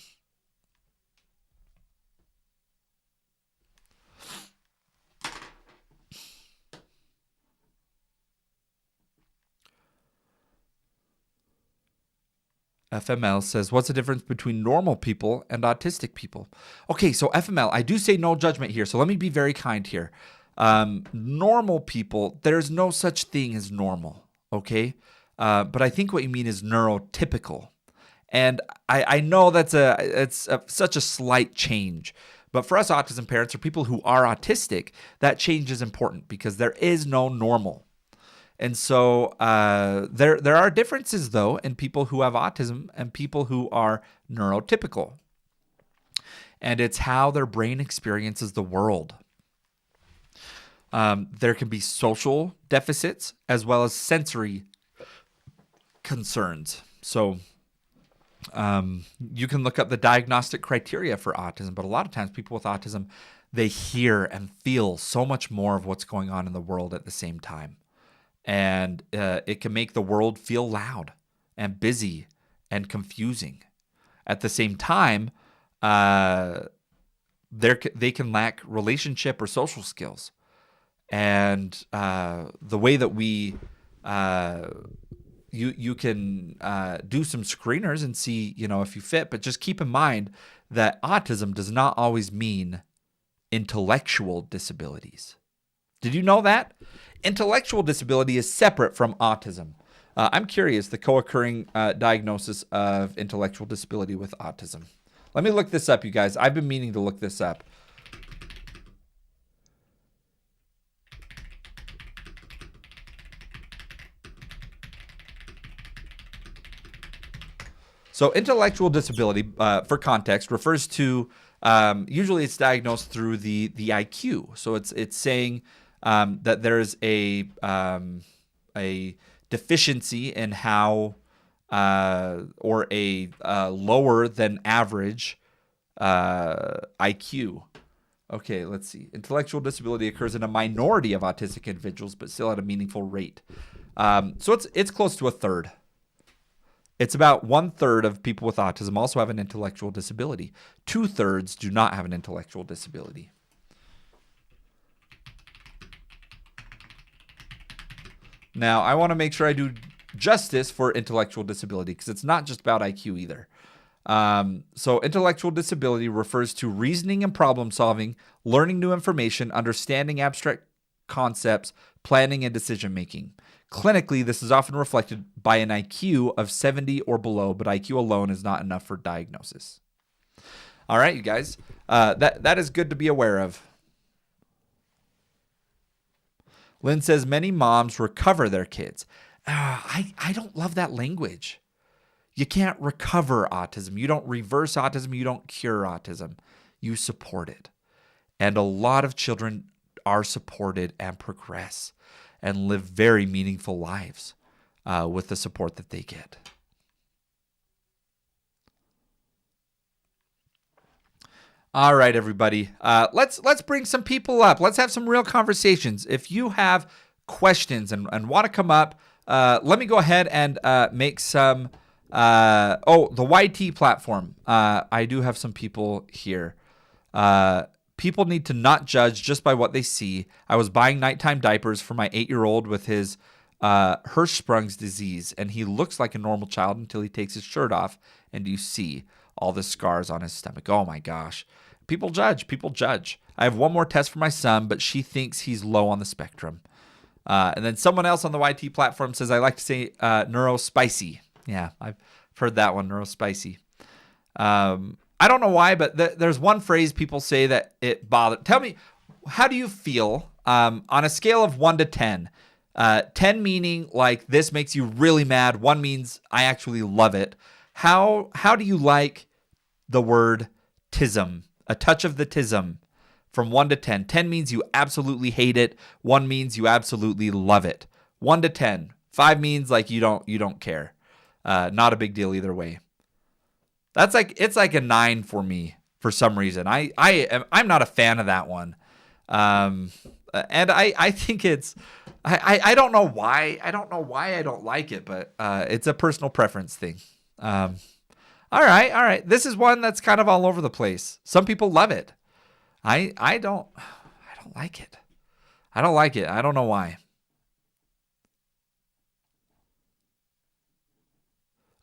FML says, what's the difference between normal people and autistic people? Okay, so FML, I do say no judgment here, so let me be very kind here. Normal people, there's no such thing as normal, okay? But I think what you mean is neurotypical. And I know it's such a slight change. But for us autism parents or people who are autistic, that change is important because there is no normal. And so there are differences, though, in people who have autism and people who are neurotypical. And it's how their brain experiences the world. There can be social deficits as well as sensory concerns. So you can look up the diagnostic criteria for autism, but a lot of times people with autism, they hear and feel so much more of what's going on in the world at the same time. And it can make the world feel loud and busy and confusing. At the same time, they can lack relationship or social skills. And the way that we you can do some screeners and see, if you fit, but just keep in mind that autism does not always mean intellectual disabilities. Did you know that? Intellectual disability is separate from autism. I'm curious, the co-occurring diagnosis of intellectual disability with autism. Let me look this up, you guys. I've been meaning to look this up. So intellectual disability, for context, refers to, usually it's diagnosed through the IQ. So it's saying that there's a deficiency in how, or a lower than average IQ. Okay, let's see. Intellectual disability occurs in a minority of autistic individuals, but still at a meaningful rate. So it's close to a third. It's about 1/3 of people with autism also have an intellectual disability. 2/3 do not have an intellectual disability. Now, I want to make sure I do justice for intellectual disability because it's not just about IQ either. So intellectual disability refers to reasoning and problem solving, learning new information, understanding abstract concepts, planning, and decision making. Clinically, this is often reflected by an IQ of 70 or below, but IQ alone is not enough for diagnosis. All right, you guys, that is good to be aware of. Lynn says many moms recover their kids. I don't love that language. You can't recover autism. You don't reverse autism. You don't cure autism. You support it. And a lot of children are supported and progress and live very meaningful lives with the support that they get. All right, everybody. Let's bring some people up. Let's have some real conversations. If you have questions and want to come up, let me go ahead and make some The YT platform. I do have some people here. People need to not judge just by what they see. I was buying nighttime diapers for my 8-year-old with his Hirschsprung's disease, and he looks like a normal child until he takes his shirt off, and you see all the scars on his stomach. Oh my gosh. People judge. People judge. I have one more test for my son, but she thinks he's low on the spectrum. And then someone else on the YT platform says, I like to say neurospicy. Yeah, I've heard that one, neurospicy. I don't know why, but there's one phrase people say that it bothered. Tell me, how do you feel on a scale of 1 to 10? 10 meaning like this makes you really mad. 1 means I actually love it. How do you like the word tism? A touch of the tism from 1 to 10. 10 means you absolutely hate it. 1 means you absolutely love it. 1 to 10. 5 means like you don't care. Not a big deal either way. It's like a 9 for me for some reason. I'm not a fan of that one. And I think it's I don't know why. I don't know why I don't like it, but it's a personal preference thing. All right. This is one that's kind of all over the place. Some people love it. I don't like it. I don't like it. I don't know why.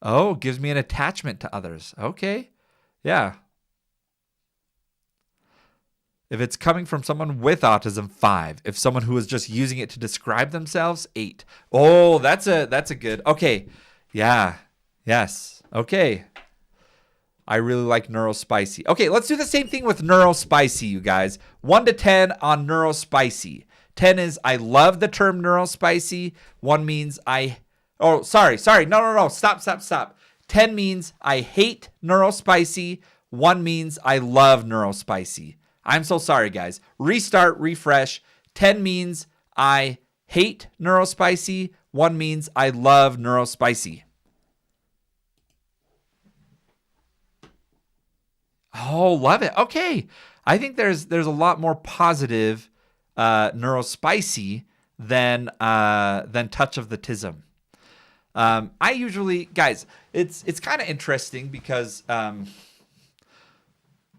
Oh, gives me an attachment to others. Okay. Yeah. If it's coming from someone with autism, 5. If someone who is just using it to describe themselves, 8. Oh, that's a good. Okay. Yeah. Yes. Okay. I really like neurospicy. Okay, let's do the same thing with neurospicy, you guys. 1 to 10 on neurospicy. 10 is I love the term neurospicy. 1 means sorry. No. Stop. 10 means I hate neurospicy. 1 means I love neurospicy. I'm so sorry, guys. Restart, refresh. 10 means I hate neurospicy. 1 means I love neurospicy. Oh, love it. Okay. I think there's a lot more positive neurospicy than touch of the tism. I usually, guys, it's kind of interesting because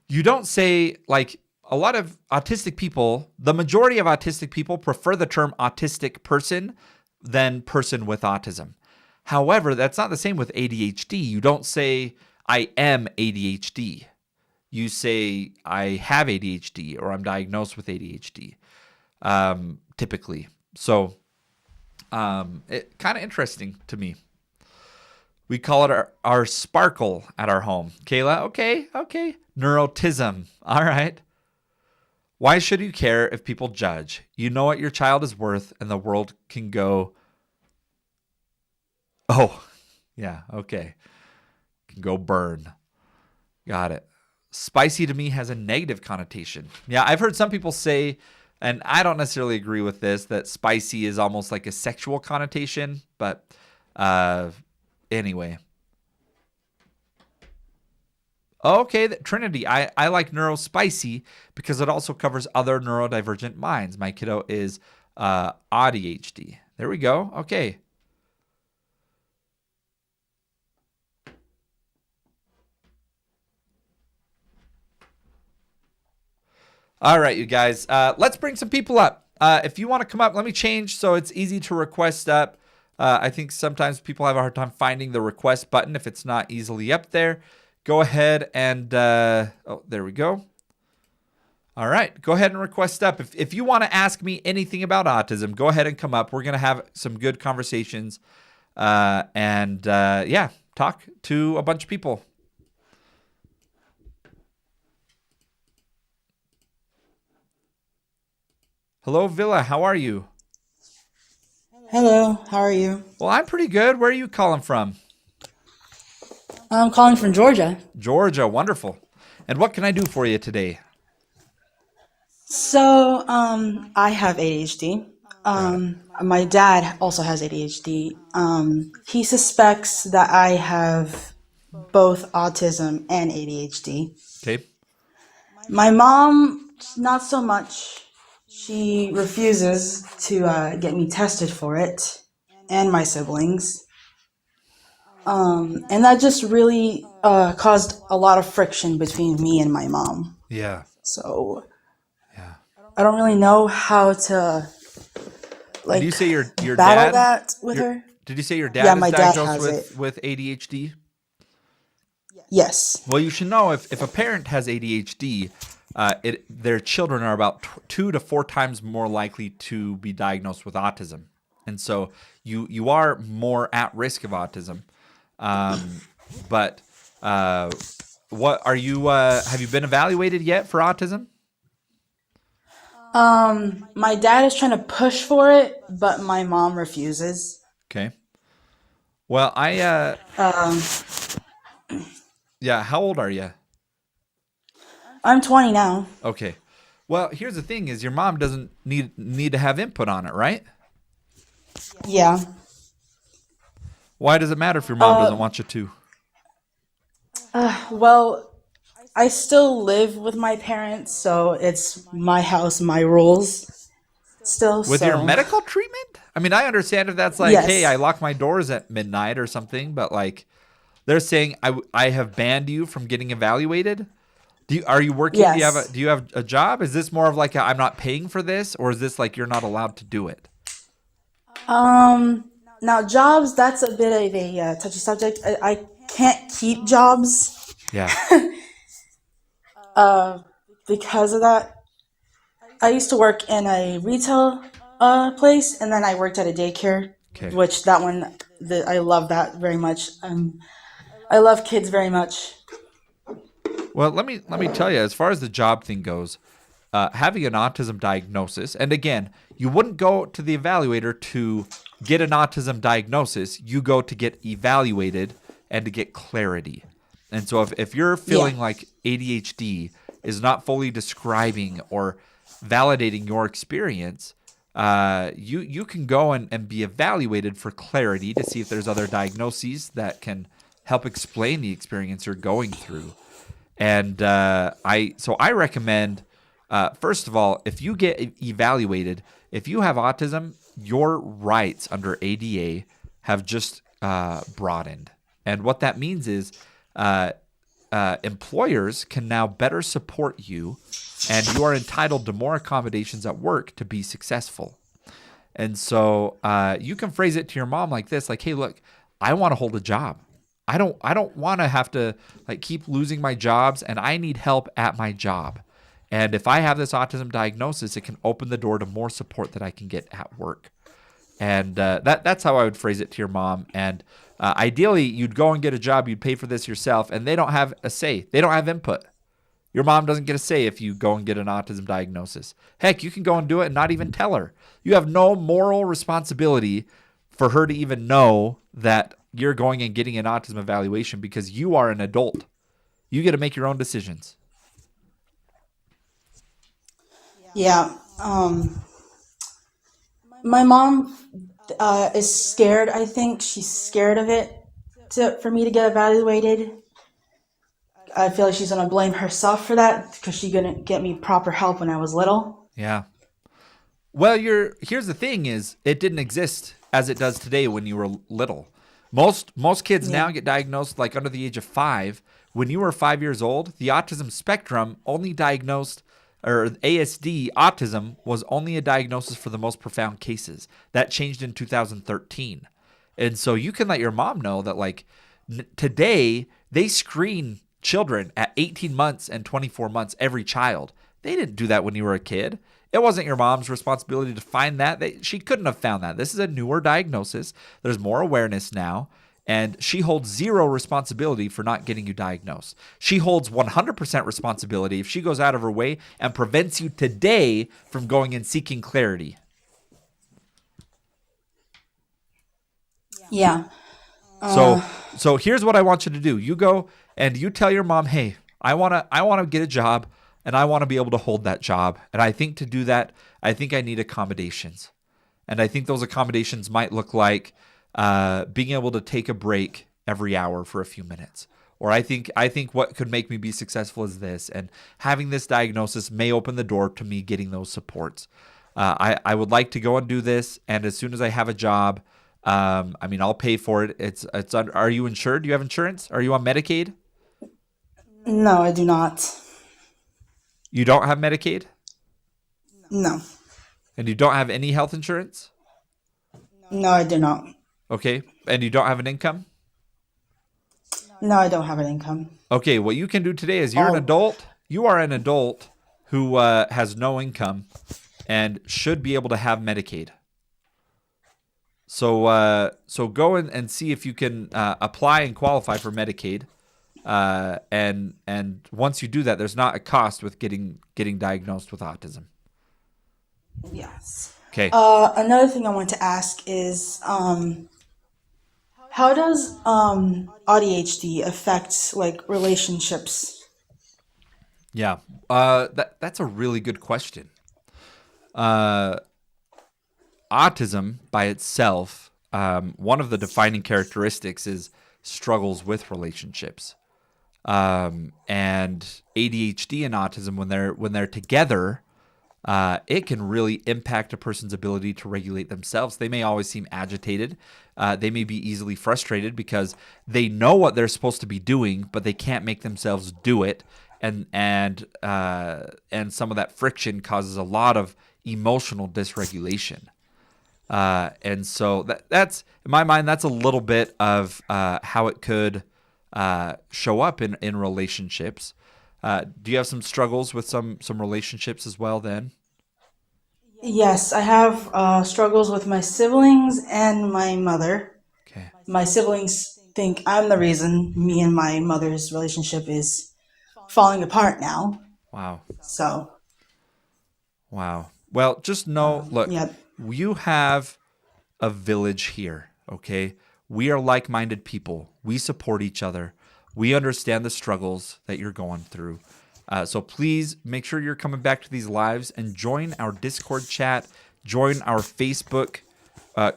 you don't say, like, a lot of autistic people, the majority of autistic people prefer the term autistic person than person with autism. However, that's not the same with ADHD. You don't say I am ADHD. You say I have ADHD or I'm diagnosed with ADHD, typically. So it kind of interesting to me. We call it our sparkle at our home. Kayla, okay. Neurotism, all right. Why should you care if people judge? You know what your child is worth and the world can go, oh, yeah, okay. Can go burn. Got it. Spicy to me has a negative connotation. Yeah, I've heard some people say, and I don't necessarily agree with this, that spicy is almost like a sexual connotation, but anyway. Okay, Trinity, I like neurospicy because it also covers other neurodivergent minds. My kiddo is ADHD. There we go. Okay. All right, you guys. Let's bring some people up. If you want to come up, let me change so it's easy to request up. I think sometimes people have a hard time finding the request button if it's not easily up there. Go ahead and, there we go. All right, go ahead and request up. If you want to ask me anything about autism, go ahead and come up. We're going to have some good conversations and talk to a bunch of people. Hello, Villa. How are you? Hello, how are you? Well, I'm pretty good. Where are you calling from? I'm calling from Georgia. Georgia. Wonderful. And what can I do for you today? So, I have ADHD. Got it. My dad also has ADHD. He suspects that I have both autism and ADHD. Okay. My mom, not so much. She refuses to get me tested for it, and my siblings. And that just really caused a lot of friction between me and my mom. Yeah. So Yeah. I don't really know how to And you like say your battle dad that with your her. did you say your Yeah, dad is my dad diagnosed has it. with ADHD? Yes. Well, you should know if a parent has ADHD, their children are about 2 to 4 times more likely to be diagnosed with autism, and so you are more at risk of autism. But what are you? Have you been evaluated yet for autism? My dad is trying to push for it, but my mom refuses. Okay. Well, Um, yeah. How old are you? I'm 20 now. Okay. Well, here's the thing: is your mom doesn't need to have input on it, right? Yeah. Why does it matter if your mom doesn't Uh, want you to? well, I still live with my parents, so it's my house, my rules still, With your so medical treatment? I mean, I understand if that's like, hey, I yes. lock my doors at midnight or something, but like they're saying I have banned you from getting evaluated. Are you working? Yes. Do you have a job? Is this more of like I'm not paying for this, or is this like you're not allowed to do it? Now jobs, that's a bit of a touchy subject. I can't keep jobs Yeah. because of that. I used to work in a retail place, and then I worked at a daycare, Okay. which that one, I love that very much. I love kids very much. Well, let me tell you, as far as the job thing goes, having an autism diagnosis, and again, you wouldn't go to the evaluator to get an autism diagnosis. You go to get evaluated and to get clarity. And so, if you're Yeah. feeling like ADHD is not fully describing or validating your experience, you can go and be evaluated for clarity to see if there's other diagnoses that can help explain the experience you're going through. And I recommend, first of all, if you get evaluated, if you have autism, your rights under ADA have just broadened. And what that means is uh, employers can now better support you, and you are entitled to more accommodations at work to be successful. And so you can phrase it to your mom like this, like, "Hey, look, I want to hold a job. I don't want to have to like keep losing my jobs, and I need help at my job. And if I have this autism diagnosis, it can open the door to more support that I can get at work." And that's how I would phrase it to your mom. And ideally, you'd go and get a job, you'd pay for this yourself, and they don't have a say. They don't have input. Your mom doesn't get a say if you go and get an autism diagnosis. Heck, you can go and do it and not even tell her. You have no moral responsibility for her to even know that you're going and getting an autism evaluation because you are an adult. You get to make your own decisions. Yeah. My mom is scared. I think she's scared of it for me to get evaluated. I feel like she's gonna blame herself for that because she couldn't get me proper help when I was little. Yeah. Well, here's the thing is it didn't exist as it does today when you were little. Most kids Yeah. now get diagnosed like under the age of 5. When you were 5 years old, the autism spectrum only diagnosed or ASD autism was only a diagnosis for the most profound cases. That changed in 2013. And so you can let your mom know that like today they screen children at 18 months and 24 months every child. They didn't do that when you were a kid. It wasn't your mom's responsibility to find that. She couldn't have found that. This is a newer diagnosis. There's more awareness now, and she holds zero responsibility for not getting you diagnosed. She holds 100% responsibility if she goes out of her way and prevents you today from going and seeking clarity. Yeah. So here's what I want you to do. You go and you tell your mom, "Hey, I want to get a job and I want to be able to hold that job. And I think to do that, I think I need accommodations. And I think those accommodations might look like being able to take a break every hour for a few minutes. Or I think what could make me be successful is this, and having this diagnosis may open the door to me getting those supports. I would like to go and do this, and as soon as I have a job, I mean, I'll pay for it. Are you insured? Do you have insurance? Are you on Medicaid? No, I do not. You don't have Medicaid? No. And you don't have any health insurance? No, I do not. Okay. And you don't have an income? No, I don't have an income. Okay. What you can do today is you're an Oh, adult. You are an adult who has no income and should be able to have Medicaid. So go and see if you can apply and qualify for Medicaid. And once you do that, there's not a cost with getting diagnosed with autism. yes. Okay. Another thing I want to ask is, how does ADHD affect like relationships? Yeah. That's a really good question. Autism by itself, one of the defining characteristics is struggles with relationships. And ADHD and autism, when they're together, it can really impact a person's ability to regulate themselves. They may always seem agitated. They may be easily frustrated because they know what they're supposed to be doing, but they can't make themselves do it. And some of that friction causes a lot of emotional dysregulation. And so that's in my mind, that's a little bit of how it could show up in relationships. Do you have some struggles with some relationships as well? Then Yes, I have struggles with my siblings and my mother. okay, My siblings think I'm the reason me and my mother's relationship is falling apart now. wow, So, wow. Well, just know, look, yeah, you have a village here. Okay, we are like-minded people. We support each other. We understand the struggles that you're going through. So please make sure you're coming back to these lives and join our Discord chat, join our Facebook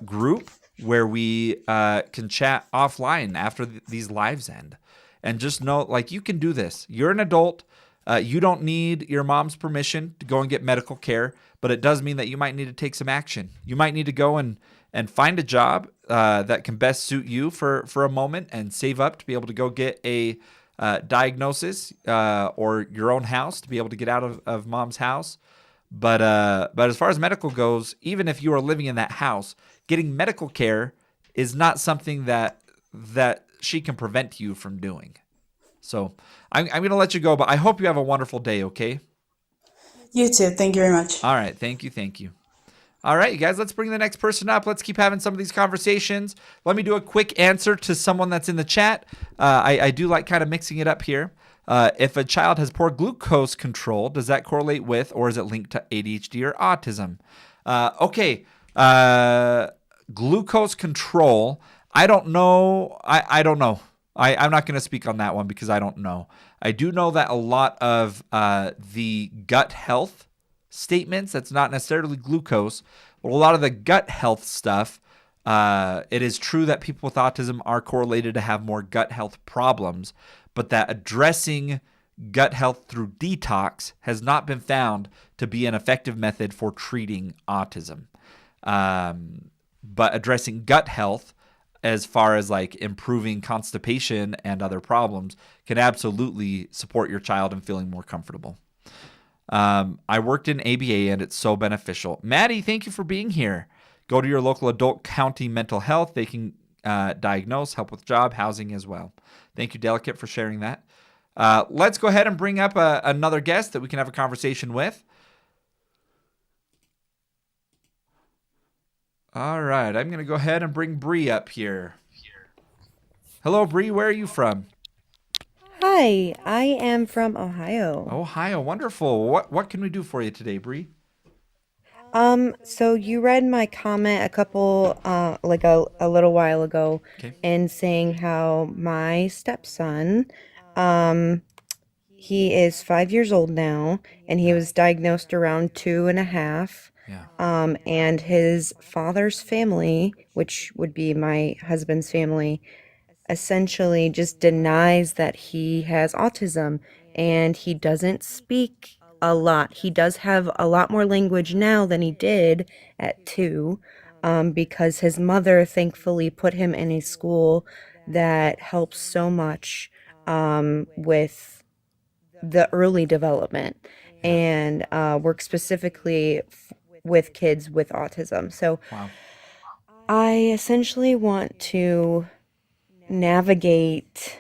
group where we can chat offline after these lives end. And just know, like, you can do this. You're an adult. You don't need your mom's permission to go and get medical care, but it does mean that you might need to take some action. You might need to go and find a job that can best suit you for a moment and save up to be able to go get a diagnosis or your own house to be able to get out of mom's house. But as far as medical goes, even if you are living in that house, getting medical care is not something that she can prevent you from doing. So I'm going to let you go, but I hope you have a wonderful day, okay? you too. Thank you very much. All right. Thank you. Thank you. All right, you guys, let's bring the next person up. Let's keep having some of these conversations. Let me do a quick answer to someone that's in the chat. I do like kind of mixing it up here. If a child has poor glucose control, does that correlate with or is it linked to ADHD or autism? Okay, glucose control. I don't know. I don't know. I'm not going to speak on that one because I don't know. I do know that a lot of the gut health statements, that's not necessarily glucose, but a lot of the gut health stuff, it is true that people with autism are correlated to have more gut health problems, but that addressing gut health through detox has not been found to be an effective method for treating autism. But addressing gut health as far as like improving constipation and other problems can absolutely support your child in feeling more comfortable. I worked in ABA and it's so beneficial. Maddie, thank you for being here. Go to your local adult county mental health. They can diagnose, help with job, housing as well. Thank you, Delicate, for sharing that. Let's go ahead and bring up another guest that we can have a conversation with. All right, I'm going to go ahead and bring Bree up here. Hello, Bree. Where are you from? Hi, I am from Ohio. Ohio. Wonderful. What can we do for you today, Bree? So you read my comment a couple, like a little while ago, Okay. in saying how my stepson, um, he is 5 years old now, and he was diagnosed around 2.5. Yeah. And his father's family, which would be my husband's family, essentially just denies that he has autism and he doesn't speak a lot. He does have a lot more language now than he did at 2. because his mother thankfully put him in a school that helps so much with the early development Yeah. and work specifically with kids with autism. So Wow. I essentially want to navigate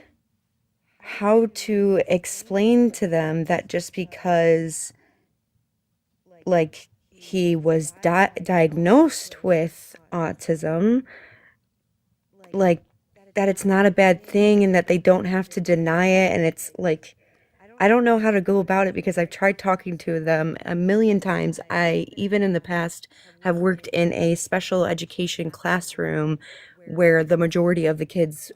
how to explain to them that just because like he was diagnosed with autism, like that it's not a bad thing and that they don't have to deny it. And it's like I don't know how to go about it because I've tried talking to them a million times. I, even in the past, have worked in a special education classroom where the majority of the kids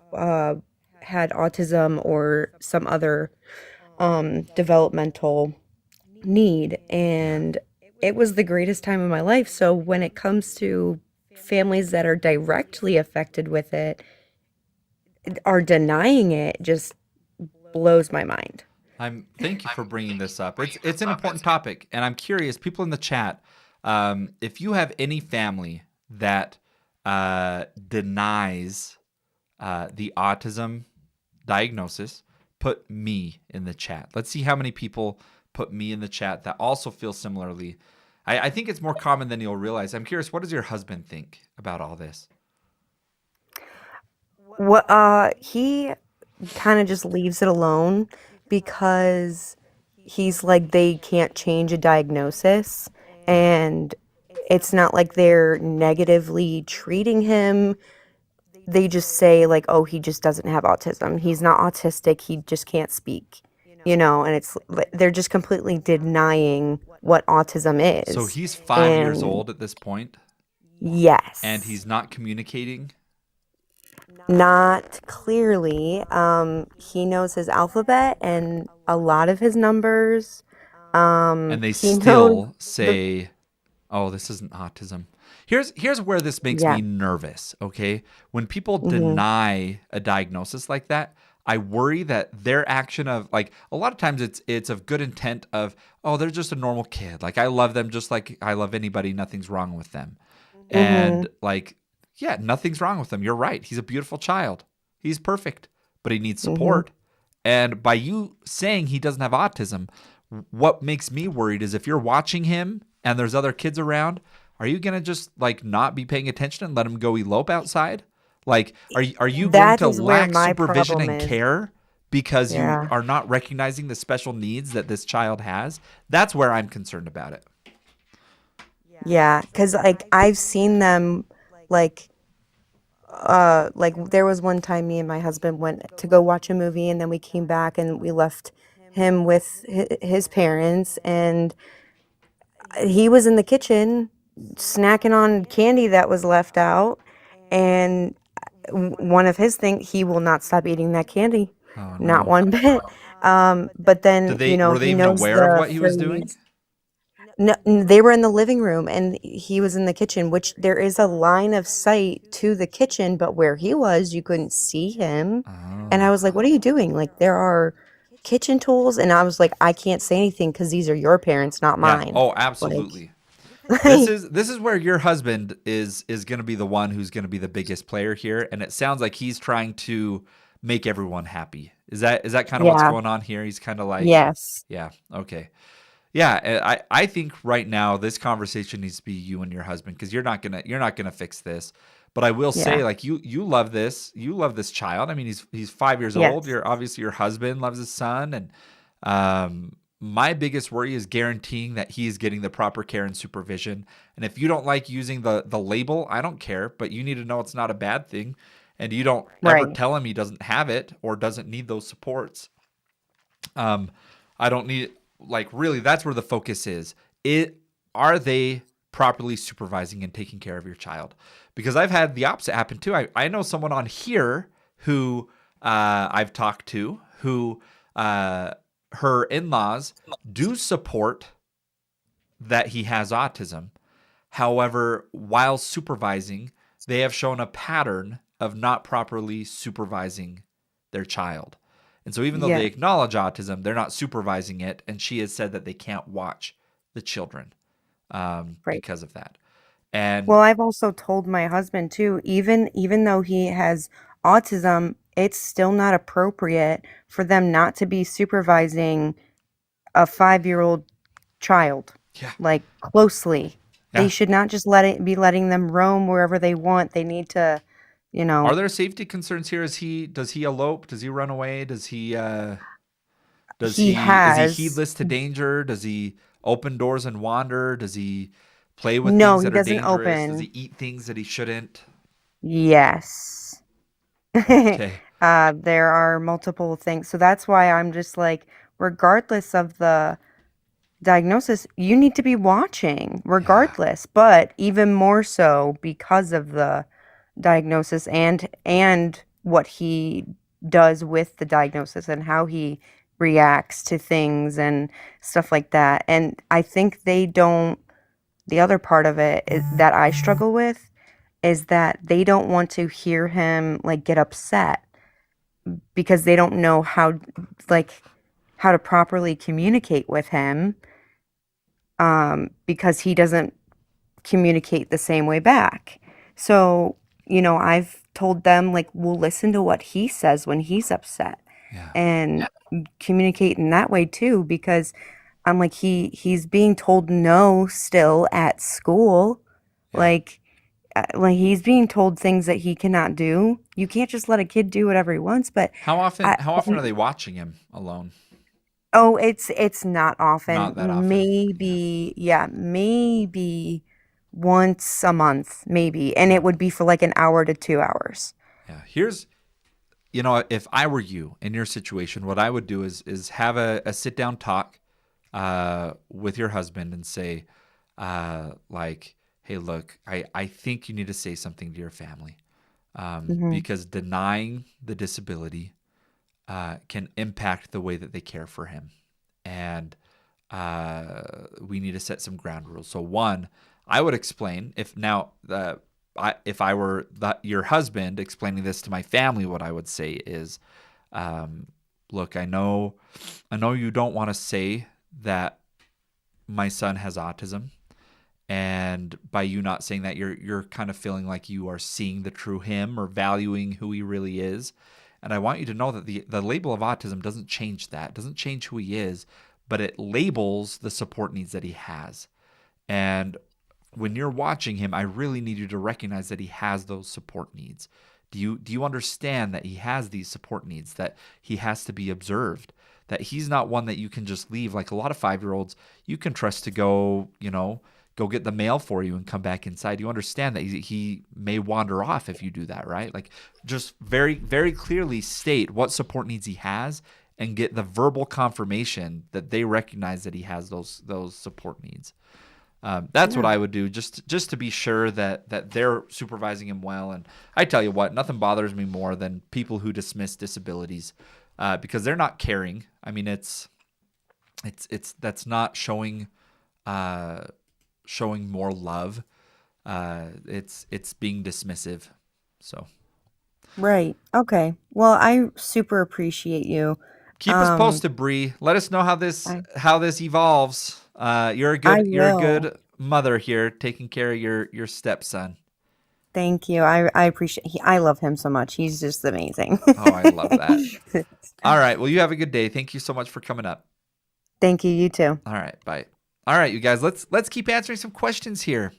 had autism or some other developmental need. Yeah. And it was the greatest time of my life. So when it comes to families that are directly affected with it, are denying it just blows my mind. Thank you for bringing this up. It's an important topic, and I'm curious, people in the chat, if you have any family that denies the autism diagnosis, put me in the chat. Let's see how many people put me in the chat that also feel similarly. I think it's more common than you'll realize. I'm curious, what does your husband think about all this? What he kind of just leaves it alone because he's like they can't change a diagnosis Yeah. and it's not like they're negatively treating him. They just say like, "Oh, he just doesn't have autism. He's not autistic. He just can't speak." And it's they're just completely denying what autism So is. he's 5 years And old at this point, and yes. he's not communicating, Not clearly. He knows his alphabet and a lot of his numbers. and they He knows still the, say, "Oh, this isn't autism." Here's where this makes yeah. me nervous, okay? When people Hmm. deny a diagnosis like that, I worry that their action of like a lot of times it's of good intent of, "Oh, they're just a normal kid. Like I love them just like I love anybody, nothing's wrong with them." Hmm. And like, yeah, nothing's wrong with him. You're right. He's a beautiful child. He's perfect, but he needs Hmm. support. And by you saying he doesn't have autism, what makes me worried is if you're watching him and there's other kids around, are you gonna just like not be paying attention and let him go elope outside? Like, are you going That to is where lack my supervision problem and is. care because you Yeah. are not recognizing the special needs that this child has? That's where I'm concerned about it. Yeah. Because like I've seen them like like there was one time me and my husband went to go watch a movie and then we came back and we left him with his parents and he was in the kitchen snacking on candy that was left out and one of his things he will not stop eating that candy, Oh not no. one bit. But Did then they were they he even knows aware of the what he was doing? phrase. No, they were in the living room and he was in the kitchen, which there is a line of sight to the kitchen, but where he was you couldn't see him. And I Oh. was like, what are you doing? Like there are kitchen tools. And I was like, I can't say anything because these are your parents, not Yeah. mine. Oh, Like, absolutely. This like, is this is where your husband is going to be the one who's going to be the biggest player here, and it sounds like he's trying to make everyone happy. Is that kind of what's yeah. going on here? He's kind of like, Yes. yeah, okay. Yeah, and I think right now this conversation needs to be you and your husband because you're not gonna fix this. But I will Yeah. say, like you love this child. I mean, he's 5 years old. Yes. You're obviously your husband loves his son, and my biggest worry is guaranteeing that he is getting the proper care and supervision. And if you don't like using the label, I don't care, but you need to know it's not a bad thing, and you don't ever Right. tell him he doesn't have it or doesn't need those supports. Um, I don't need like really that's where the focus is. It are they properly supervising and taking care of your child? Because I've had the opposite happen too. I know someone on here who I've talked to who her in-laws do support that he has autism. However, while supervising, they have shown a pattern of not properly supervising their child. And so, even though Yeah. they acknowledge autism, they're not supervising it. And she has said that they can't watch the children Right. because of that. And Well, I've also told my husband too, even though he has autism, it's still not appropriate for them not to be supervising a 5-year-old child yeah, like closely. They yeah. should not just letting them roam wherever they want. They need to, you Are know, there safety concerns here? Does he elope? Does he run away? he is he has heedless to danger? Does he open doors and wander? Does he play with no, things he that are doesn't dangerous? Does open. he eat things that he shouldn't? Yes. Okay. There are multiple things. So that's why I'm just like, regardless of the diagnosis, you need to be watching, Yeah. regardless, but even more so because of the diagnosis and what he does with the diagnosis and how he reacts to things and stuff like that. And I think they don't, the other part of it that I struggle with is that they don't want to hear him like get upset because they don't know like how to properly communicate with him, because he doesn't communicate the same way back. So, I've told them like we'll listen to what he says when he's upset Yeah. and communicate in that way too, because I'm like he's being told no still at school. Yeah. Like he's being told things that he cannot do. You can't just let a kid do whatever he wants, but I How often are they watching him alone? oh, it's not often. Not that often. Yeah. Maybe, yeah, maybe once a month, maybe. And Yeah. it would be for like an hour to 2 hours. Yeah. If I were you in your situation, what I would do is have a sit down talk with your husband and say, like, hey, look, I think you need to say something to your family, Hmm. because denying the disability can impact the way that they care for him. And we need to set some ground rules. So, one, I would explain if I were your husband explaining this to my family, what I would say is, look, I know you don't want to say that my son has autism, and by you not saying that, you're kind of feeling like you are seeing the true him or valuing who he really is. And I want you to know that the label of autism doesn't change that, doesn't change who he is, but it labels the support needs that he has. And when you're watching him, I really need you to recognize that he has those support needs. Do you understand that he has these support needs, that he has to be observed, that he's not one that you can just leave like a lot of 5-year-olds you can trust to go get the mail for you and come back inside. You understand that he may wander off if you do that, right? Like, just very, very clearly state what support needs he has and get the verbal confirmation that they recognize that he has those support needs. That's what Yeah. I would do, just to be sure that they're supervising him well. And I tell you what, nothing bothers me more than people who dismiss disabilities because they're not caring. I mean, it's that's not showing more love. It's being dismissive. So Right. Okay. Well, I super appreciate you. keep us Um, posted, Bree. Let us know I how this evolves. I You're a will. good mother here, taking care of your stepson. Thank you. I appreciate I love him so much. He's just amazing. Oh, I love that. All right. Well, you have a good day. Thank you so much for coming up. Thank you, you too. All right. Bye. All right, you guys. Let's keep answering some questions here.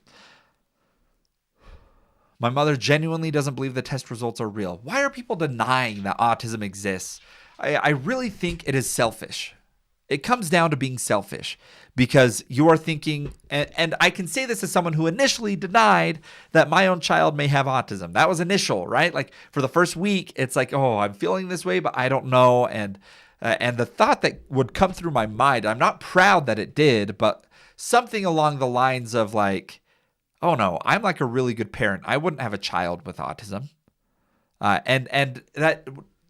My mother genuinely doesn't believe the test results are real. Why are people denying that autism exists? I really think it is selfish. It comes down to being selfish because you are thinking, and I can say this as someone who initially denied that my own child may have autism. That was initial, right? Like for the first week, it's like, oh, I'm feeling this way, but I don't know. And the thought that would come through my mind, I'm not proud that it did, but something along the lines of like, oh no, I'm like a really good parent. I wouldn't have a child with autism. And that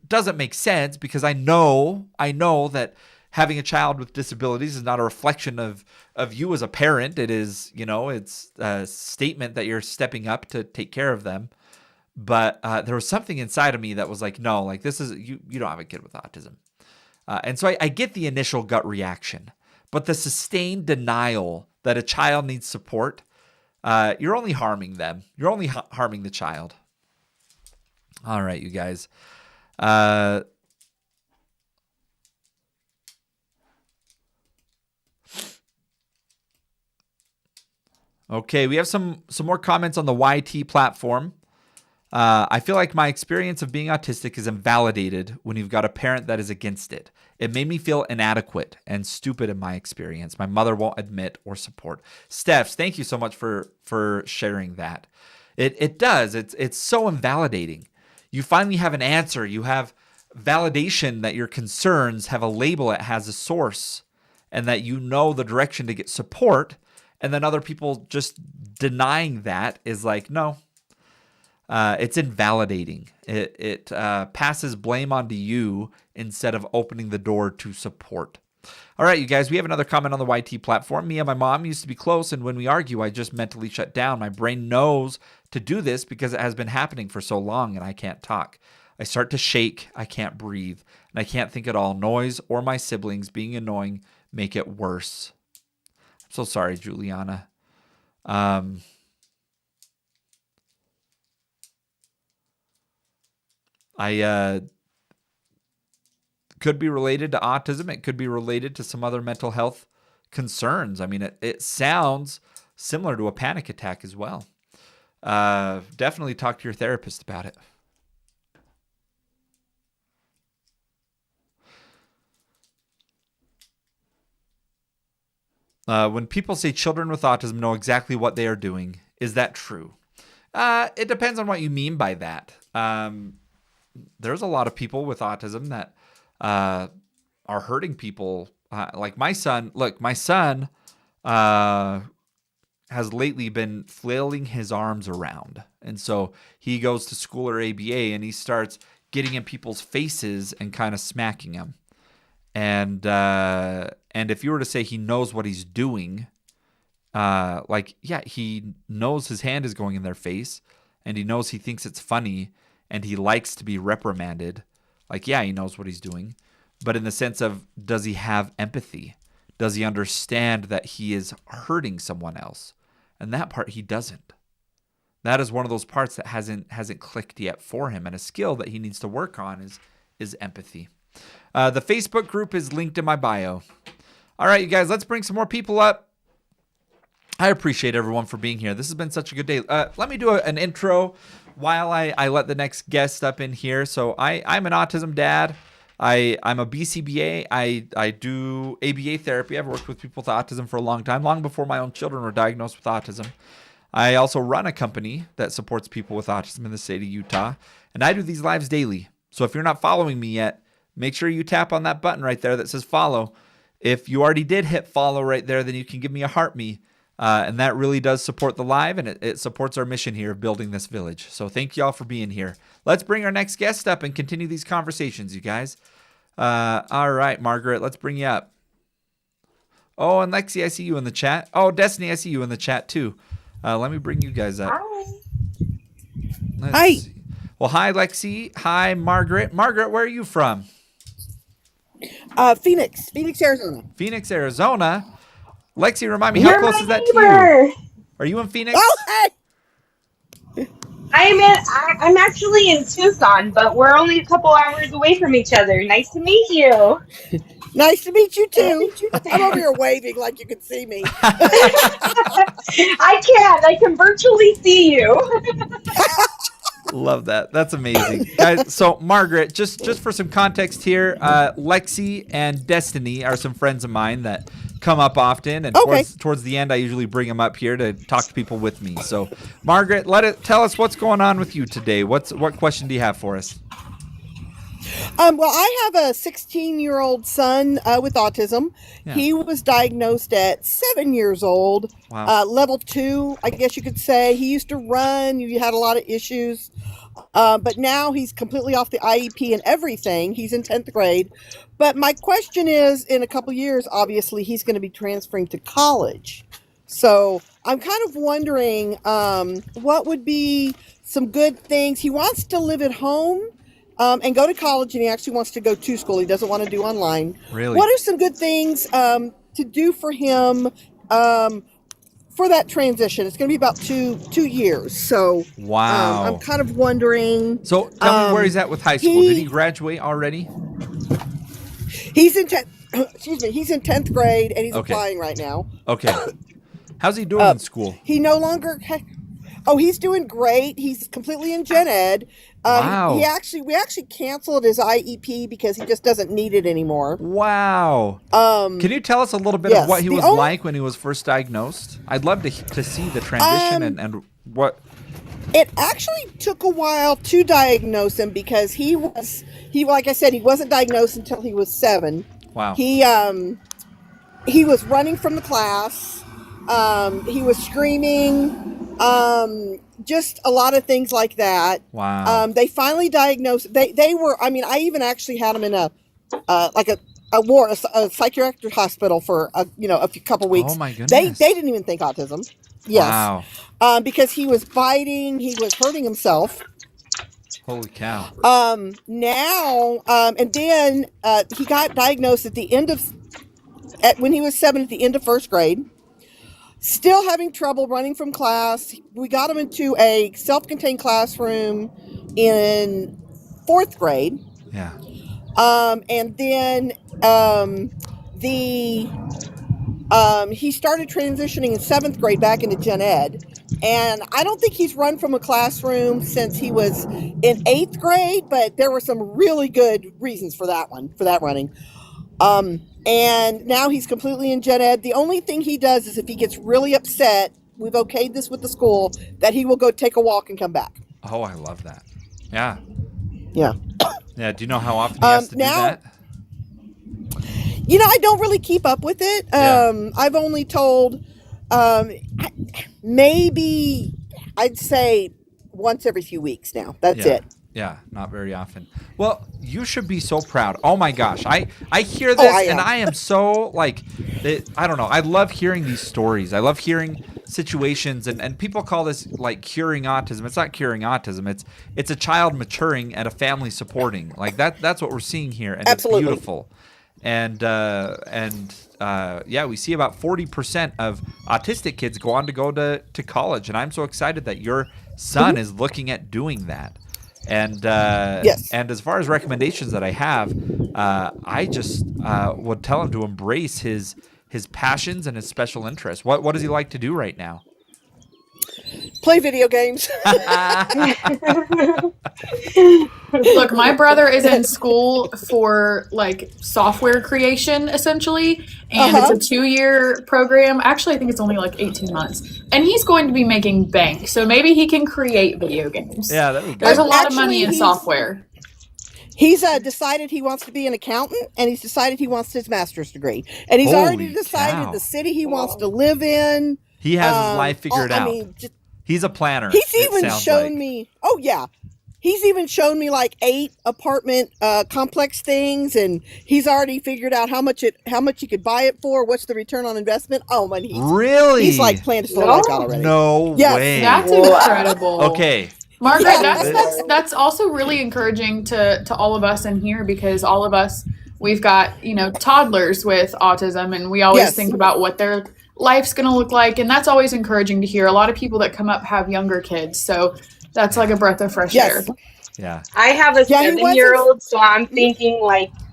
doesn't make sense because I know that having a child with disabilities is not a reflection of you as a parent. It is, it's a statement that you're stepping up to take care of them. But there was something inside of me that was like, no, like this is you don't have a kid with autism. And so I get the initial gut reaction, but the sustained denial that a child needs support, you're only harming them. You're only harming the child. All right, you guys. Okay, we have some more comments on the YT platform. I feel like my experience of being autistic is invalidated when you've got a parent that is against it. It made me feel inadequate and stupid in my experience. My mother won't admit or support. Stephs, thank you so much for sharing that. It does. It's so invalidating. You finally have an answer. You have validation that your concerns have a label. It has a source, and that you know the direction to get support. And then other people just denying that is like, no. It's invalidating. It passes blame onto you instead of opening the door to support. All right, you guys, we have another comment on the YT platform. Me and my mom used to be close, and when we argue, I just mentally shut down. My brain knows to do this because it has been happening for so long, and I can't talk. I start to shake. I can't breathe, and I can't think at all. Noise or my siblings being annoying make it worse. I'm so sorry, Juliana. I could be related to autism. It could be related to some other mental health concerns. I mean, it sounds similar to a panic attack as well. Definitely talk to your therapist about it. When people say children with autism know exactly what they are doing, is that true? It depends on what you mean by that. There's a lot of people with autism that are hurting people. Like my son. Look, my son has lately been flailing his arms around. And so he goes to school or ABA and he starts getting in people's faces and kind of smacking them. And if you were to say he knows what he's doing, he knows his hand is going in their face and he knows he thinks it's funny and he likes to be reprimanded. He knows what he's doing. But in the sense of, does he have empathy? Does he understand that he is hurting someone else? And that part he doesn't. That is one of those parts that hasn't clicked yet for him. And a skill that he needs to work on is empathy. The Facebook group is linked in my bio. All right, you guys, let's bring some more people up. I appreciate everyone for being here. This has been such a good day. Let me do an intro while I let the next guest up in here. So I'm an autism dad. I'm a BCBA. I do ABA therapy. I've worked with people with autism for a long time, long before my own children were diagnosed with autism. I also run a company that supports people with autism in the state of Utah, and I do these lives daily. So if you're not following me yet, make sure you tap on that button right there that says follow. If you already did hit follow right there, then you can give me a heart me. And that really does support the live, and it supports our mission here of building this village. So thank you all for being here. Let's bring our next guest up and continue these conversations, you guys. All right, Margaret, let's bring you up. Oh, and Lexi, I see you in the chat. Oh, Destiny, I see you in the chat too. Let me bring you guys up. Hi. Hi. See. Well, hi, Lexi. Hi, Margaret. Margaret, where are you from? Phoenix, Arizona. Phoenix, Arizona. Lexi, remind me, how close is that to you? Are you in Phoenix? Oh, hey. I'm actually in Tucson, but we're only a couple hours away from each other. Nice to meet you. Nice to meet you too. I'm over here waving like you can see me. I can virtually see you. Love that. That's amazing. Guys, so Margaret, just for some context here, Lexi and Destiny are some friends of mine that come up often, and towards the end I usually bring them up here to talk to people with me. So Margaret, tell us what's going on with you today. What question do you have for us? Well, I have a 16-year-old son with autism. Yeah. He was diagnosed at 7 years old. Wow. Level 2, I guess you could say. He used to run. He had a lot of issues. But now he's completely off the IEP and everything. He's in 10th grade. But my question is, in a couple years, obviously, he's going to be transferring to college. So I'm kind of wondering what would be some good things. He wants to live at home. And go to college, and he actually wants to go to school. He doesn't want to do online. Really? What are some good things to do for him for that transition. It's going to be about two years. So wow, I'm kind of wondering. So tell me where he's at with high school. Did he graduate already? He's in excuse me. He's in 10th grade and he's applying right now. Okay. How's he doing in school? He no longer. He's doing great. He's completely in gen ed. Wow. We actually canceled his IEP because he just doesn't need it anymore. Wow. Can you tell us a little bit of what he was like when he was first diagnosed? I'd love to see the transition and what. It actually took a while to diagnose him because he like I said, he wasn't diagnosed until he was 7. Wow. He was running from the class. He was screaming. Just a lot of things like that. Wow. They finally diagnosed. They were. I mean, I even actually had him in a psychiatric hospital for a couple weeks. Oh my goodness. They didn't even think autism. Yes. Wow. Because he was biting. He was hurting himself. Holy cow. Now, and then he got diagnosed when he was 7 at the end of 1st grade. Still having trouble running from class. We got him into a self-contained classroom in 4th grade. Yeah. And then he started transitioning in 7th grade back into gen ed. And I don't think he's run from a classroom since he was in 8th grade, but there were some really good reasons for that running. And now he's completely in gen ed. The only thing he does is if he gets really upset, we've okayed this with the school, that he will go take a walk and come back. Oh, I love that. Yeah. Yeah. Yeah. Do you know how often he has to do that? I don't really keep up with it. I've only told maybe I'd say once every few weeks now. That's it. Yeah, not very often. Well, you should be so proud. Oh my gosh. I hear this and I am so I don't know. I love hearing these stories. I love hearing situations and people call this like curing autism. It's not curing autism. It's a child maturing and a family supporting. Like that's what we're seeing here. And Absolutely. It's beautiful. And we see about 40% of autistic kids go on to go to college. And I'm so excited that your son is looking at doing that. And yes. And as far as recommendations that I have, I just would tell him to embrace his passions and his special interests. What does he like to do right now? Play video games. Look, my brother is in school for software creation essentially, and it's a 2-year program. Actually, I think it's only 18 months, and he's going to be making bank. So maybe he can create video games. Yeah, that would be There's a lot of money in software. He's decided he wants to be an accountant, and he's decided he wants his master's degree, and he's already decided the city he wants to live in. He has his life figured out. He's a planner. He's even shown me. Oh yeah, he's even shown me 8 apartment complex things, and he's already figured out how much he could buy it for. What's the return on investment? Oh man, really? He's planned to start like already. No way. That's incredible. Okay. Margaret, that's also really encouraging to all of us in here, because all of us, we've got toddlers with autism, and we always think about what their life's going to look like, and that's always encouraging to hear. A lot of people that come up have younger kids, so that's like a breath of fresh air. Yeah. I have a 7-year-old, so I'm thinking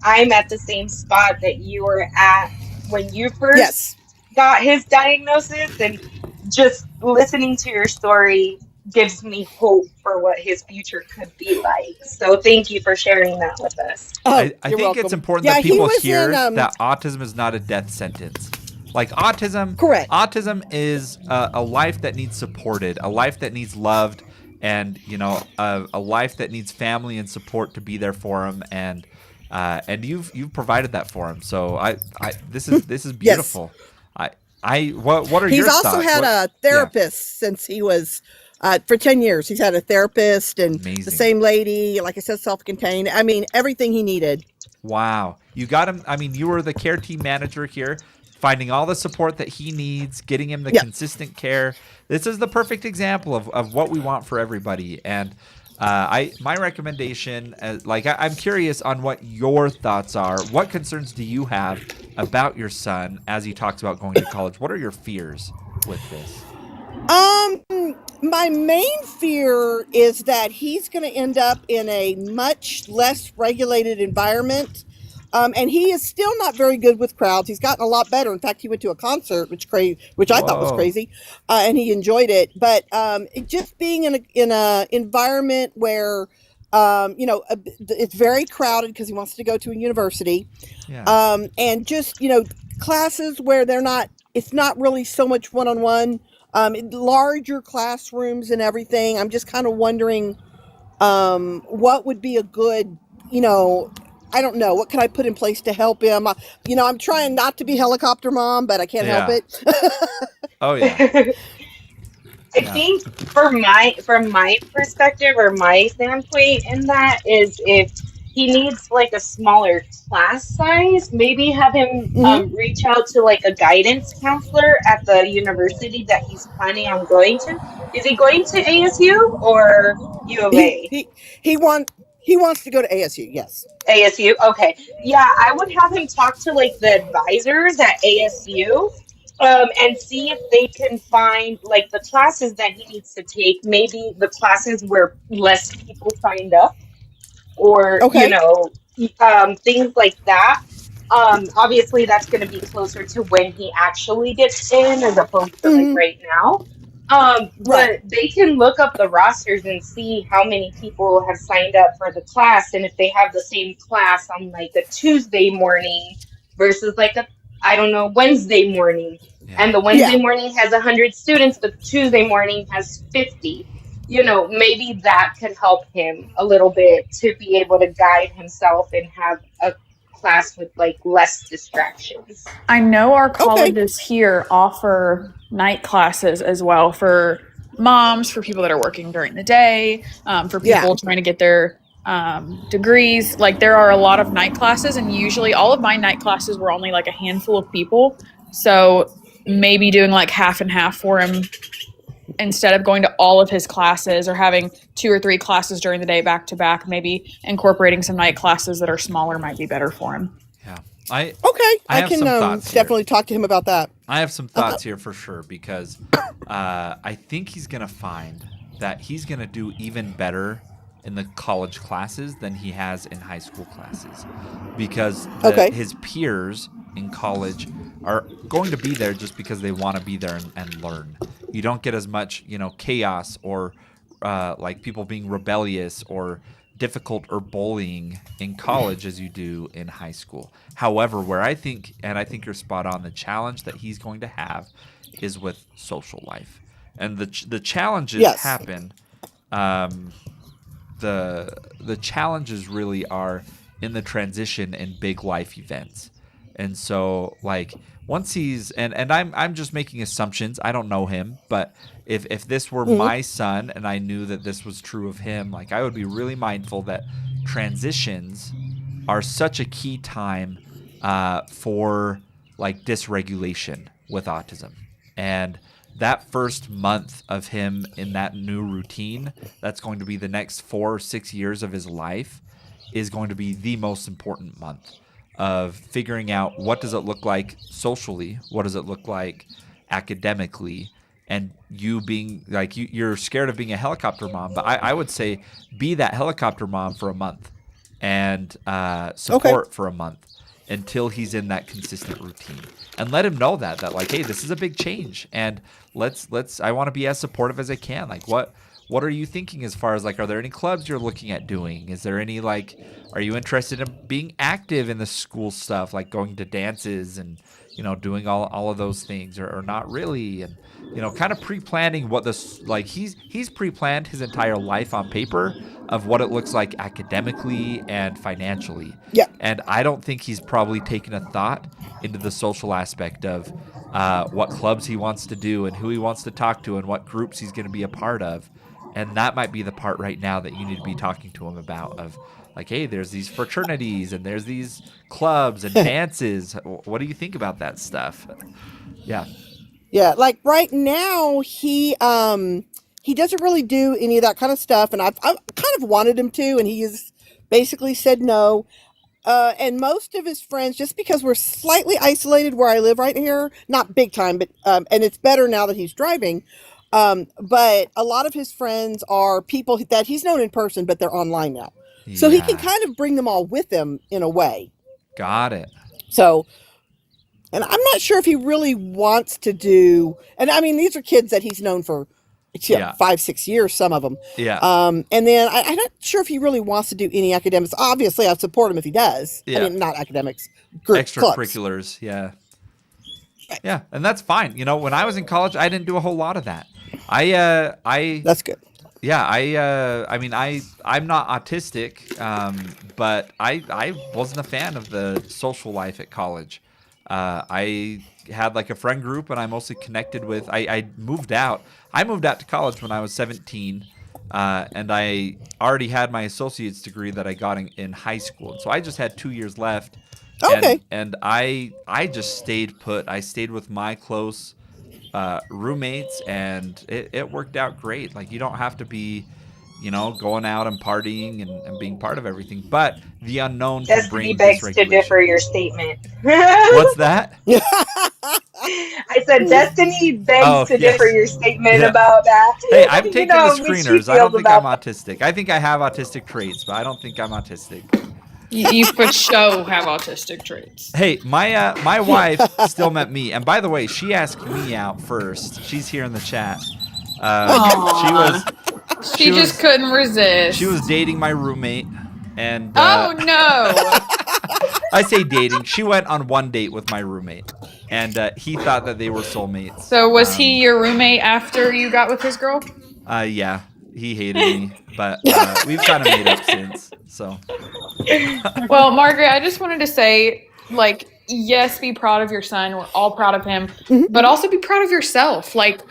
I'm at the same spot that you were at when you first got his diagnosis, and just listening to your story gives me hope for what his future could be like. So thank you for sharing that with us. I think welcome. It's important that people hear that autism is not a death sentence. Autism, correct. Autism is a life that needs supported, a life that needs loved, and a life that needs family and support to be there for him. And you've provided that for him. So this is beautiful. Yes. What are your thoughts? He's also had a therapist since he was. For 10 years, he's had a therapist, and the same lady, like I said, self-contained. I mean, everything he needed. Wow. You got him. I mean, you were the care team manager here, finding all the support that he needs, getting him the consistent care. This is the perfect example of what we want for everybody. And my recommendation, I'm curious on what your thoughts are. What concerns do you have about your son as he talks about going to college? What are your fears? with this? My main fear is that he's going to end up in a much less regulated environment. And he is still not very good with crowds. He's gotten a lot better. In fact, he went to a concert, which I thought was crazy, and he enjoyed it. But just being in a environment where it's very crowded because he wants to go to a university, and just classes where it's not really so much one-on-one. Larger classrooms and everything. I'm just kind of wondering what would be a good, I don't know, what can I put in place to help him? I'm trying not to be helicopter mom, but I can't help it. Oh yeah. I think from my perspective or my standpoint in that is if he needs like a smaller class size, maybe have him reach out to like a guidance counselor at the university that he's planning on going to. Is he going to ASU or U of A? He wants to go to ASU, yes. ASU, okay. Yeah, I would have him talk to like the advisors at ASU. And see if they can find like the classes that he needs to take, maybe the classes where less people signed up, or things like that. Obviously that's going to be closer to when he actually gets in as opposed to like right now. But they can look up the rosters and see how many people have signed up for the class, and if they have the same class on like a Tuesday morning versus like a Wednesday morning. Yeah. And the Wednesday morning has 100 students, the Tuesday morning has 50. Maybe that could help him a little bit to be able to guide himself and have a class with like less distractions. I know our colleges here offer night classes as well for moms, for people that are working during the day, for people trying to get their degrees. Like there are a lot of night classes, and usually all of my night classes were only like a handful of people. So maybe doing like half and half for him instead of going to all of his classes, or having 2 or 3 classes during the day back to back, maybe incorporating some night classes that are smaller might be better for him. Yeah. I can definitely talk to him about that. I have some thoughts here for sure, because I think he's going to find that he's going to do even better in the college classes than he has in high school classes, because his peers in college are going to be there just because they want to be there and learn. You don't get as much, chaos or like people being rebellious or difficult or bullying in college as you do in high school. However, where I think you're spot on, the challenge that he's going to have is with social life. And the challenges happen. The challenges really are in the transition and big life events. And so like once he's and I'm just making assumptions. I don't know him, but if this were my son and I knew that this was true of him, like I would be really mindful that transitions are such a key time for like dysregulation with autism. And that first month of him in that new routine, that's going to be the next 4 or 6 years of his life, is going to be the most important month of figuring out what does it look like socially, what does it look like academically, and you being like you're scared of being a helicopter mom, but I would say be that helicopter mom for a month and support for a month until he's in that consistent routine, and let him know that like, hey, this is a big change, and I want to be as supportive as I can. Like what are you thinking as far as like, are there any clubs you're looking at doing? Is there any like, are you interested in being active in the school stuff, like going to dances and doing all of those things, or not really? And kind of pre-planning what this, like he's pre-planned his entire life on paper of what it looks like academically and financially. Yeah. And I don't think he's probably taken a thought into the social aspect of what clubs he wants to do and who he wants to talk to and what groups he's going to be a part of. And that might be the part right now that you need to be talking to him about, of like, hey, there's these fraternities and there's these clubs and dances. What do you think about that stuff? Yeah. Yeah, like right now he doesn't really do any of that kind of stuff, and I've kind of wanted him to, and he has basically said no. And most of his friends, just because we're slightly isolated where I live right here, not big time, but and it's better now that he's driving. But a lot of his friends are people that he's known in person, but they're online now. So he can kind of bring them all with him in a way. Got it. So, and I'm not sure if he really wants to do, and I mean, these are kids that he's known for 5-6 years, some of them. Yeah. And then I'm not sure if he really wants to do any academics. Obviously, I support him if he does. Yeah. I mean, not academics, extracurriculars. Yeah. Yeah, and that's fine. You know, when I was in college, I didn't do a whole lot of that. That's good. Yeah, I mean, I'm not autistic, but I wasn't a fan of the social life at college. I had like a friend group, and I mostly connected with. I moved out. I moved out to college when I was 17, and I already had my associate's degree that I got in high school. So I just had 2 years left. Okay. And I just stayed put. I stayed with my close roommates, and it worked out great. Like, you don't have to be, you know, going out and partying and being part of everything. But the unknown can bring begs to dysregulation. differ your statement. What's that? I said Destiny begs to differ your statement about that. Hey, I've taken the screeners. I don't think I'm autistic. I think I have autistic traits, but I don't think I'm autistic. You for sure have autistic traits. Hey, my wife still met me, and by the way, she asked me out first. She's here in the chat. She just couldn't resist. She was dating my roommate, and oh no! I say dating. She went on one date with my roommate, and he thought that they were soulmates. So was he your roommate after you got with his girl? Yeah, he hated me, but we've kind of made up since. So. Well, Margaret, I just wanted to say, like, yes, be proud of your son. We're all proud of him, but also be proud of yourself. Like,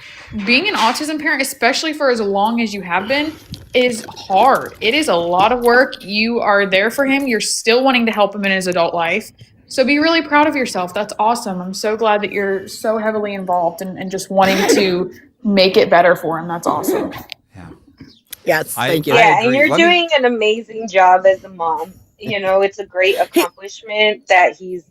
being an autism parent, especially for as long as you have been, is hard. It is a lot of work. You are there for him. You're still wanting to help him in his adult life. So be really proud of yourself. That's awesome. I'm so glad that you're so heavily involved and just wanting to make it better for him. That's awesome. Yes, thank you. Yeah, and you're doing an amazing job as a mom. You know, it's a great accomplishment that he's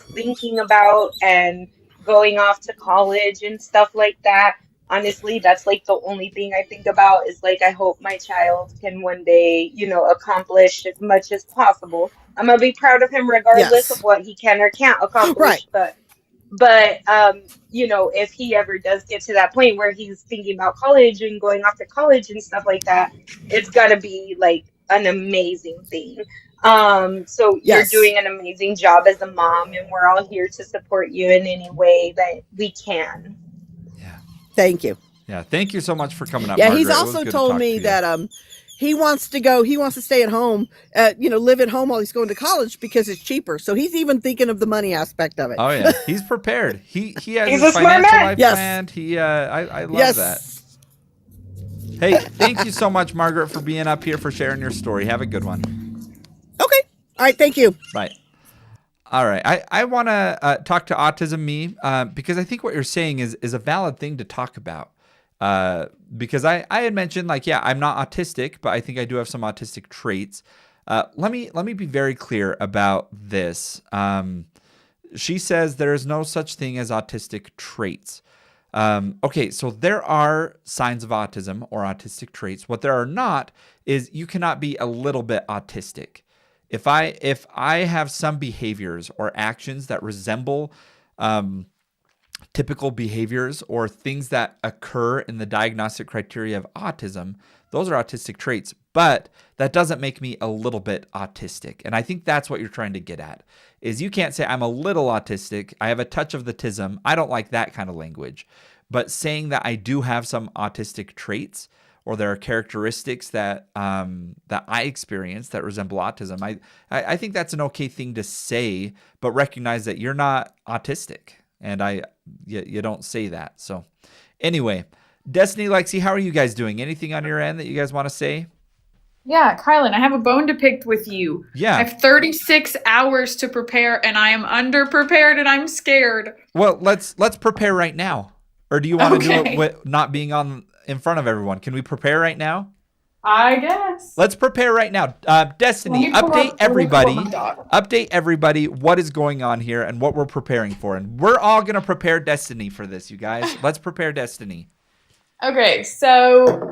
thinking about and going off to college and stuff like that. Honestly, that's like the only thing I think about is like, I hope my child can one day, you know, accomplish as much as possible. I'm gonna be proud of him regardless of what he can or can't accomplish. But you know, if he ever does get to that point where he's thinking about college and going off to college and stuff like that, it's gotta be like an amazing thing. So you're doing an amazing job as a mom, and we're all here to support you in any way that we can. Yeah. Thank you. Yeah. Thank you so much for coming up. Yeah, Margaret. he's also told me that he wants to stay at home, you know, live at home while he's going to college because it's cheaper. So he's even thinking of the money aspect of it. Oh yeah, he's prepared. He has he's his a smart financial man. life planned. I love that. Hey, thank you so much, Margaret, for being up here, for sharing your story. Have a good one. Okay. All right. Thank you. Bye. All right. I want to talk to Autism Me because I think what you're saying is a valid thing to talk about. Because I had mentioned, like, yeah, I'm not autistic, but I think I do have some autistic traits. Let me be very clear about this. She says there is no such thing as autistic traits. Okay, so there are signs of autism or autistic traits. What there are not is you cannot be a little bit autistic. If I have some behaviors or actions that resemble typical behaviors or things that occur in the diagnostic criteria of autism, those are autistic traits, but that doesn't make me a little bit autistic. And I think that's what you're trying to get at, is you can't say I'm a little autistic, I have a touch of the tism. I don't like that kind of language. But saying that I do have some autistic traits, or there are characteristics that that I experience that resemble autism, I think that's an okay thing to say, but recognize that you're not autistic. And you don't say that. So anyway, Destiny, Lexi, how are you guys doing? Anything on your end that you guys want to say? Yeah, Kylan, I have a bone to pick with you. Yeah. I have 36 hours to prepare, and I am underprepared, and I'm scared. Well, let's prepare right now. Or do you want to do it with not being in front of everyone? Can we prepare right now? I guess. Let's prepare right now. Destiny, update everybody what is going on here and what we're preparing for. And we're all going to prepare Destiny for this, you guys. Let's prepare Destiny. Okay, so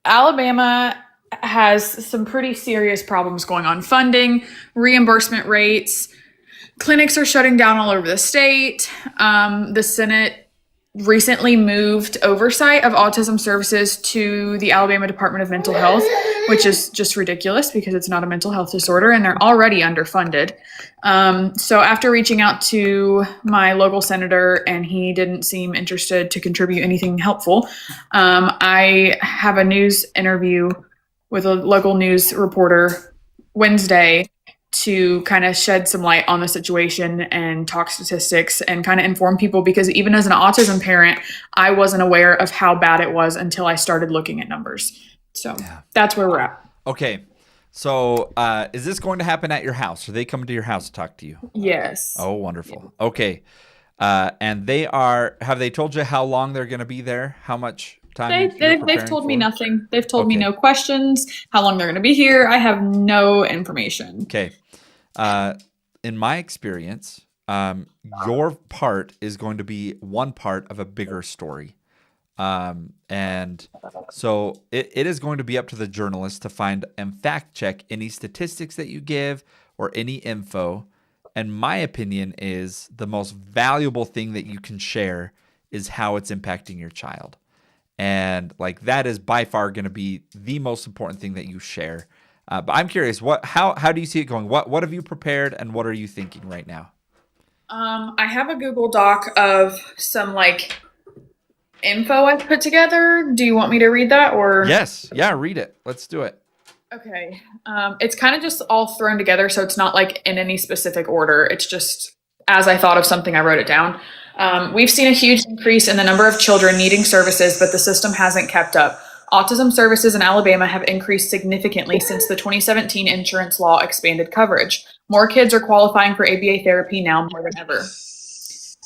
Alabama has some pretty serious problems going on. Funding, reimbursement rates, clinics are shutting down all over the state. The Senate recently moved oversight of autism services to the Alabama Department of Mental Health, which is just ridiculous because it's not a mental health disorder and they're already underfunded. So after reaching out to my local senator and he didn't seem interested to contribute anything helpful, I have a news interview with a local news reporter Wednesday to kind of shed some light on the situation and talk statistics and kind of inform people, because even as an autism parent, I wasn't aware of how bad it was until I started looking at numbers. So that's where we're at. Okay. So is this going to happen at your house? Are they coming to your house to talk to you? Yes. Oh, wonderful. Okay. And have they told you how long they're going to be there? How much time? They've told me nothing. They've told me no questions, how long they're going to be here. I have no information. Okay. In my experience, your part is going to be one part of a bigger story. And so it is going to be up to the journalist to find and fact check any statistics that you give or any info. And my opinion is the most valuable thing that you can share is how it's impacting your child. And like that is by far going to be the most important thing that you share. But I'm curious, how do you see it going? What have you prepared and what are you thinking right now? I have a Google Doc of some info I've put together. Do you want me to read that or? Yes. Yeah, read it. Let's do it. Okay. It's kind of just all thrown together, so it's not in any specific order. It's just as I thought of something, I wrote it down. We've seen a huge increase in the number of children needing services, but the system hasn't kept up. Autism services in Alabama have increased significantly since the 2017 insurance law expanded coverage. More kids are qualifying for ABA therapy now more than ever.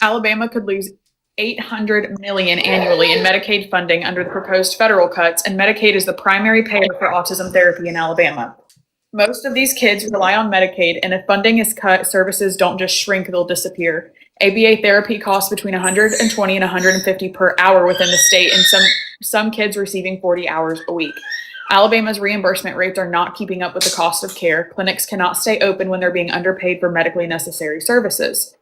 Alabama could lose $800 million annually in Medicaid funding under the proposed federal cuts, and Medicaid is the primary payer for autism therapy in Alabama. Most of these kids rely on Medicaid, and if funding is cut, services don't just shrink, they'll disappear. ABA therapy costs between $120 and $150 per hour within the state, and some kids receiving 40 hours a week. Alabama's reimbursement rates are not keeping up with the cost of care. Clinics cannot stay open when they're being underpaid for medically necessary services.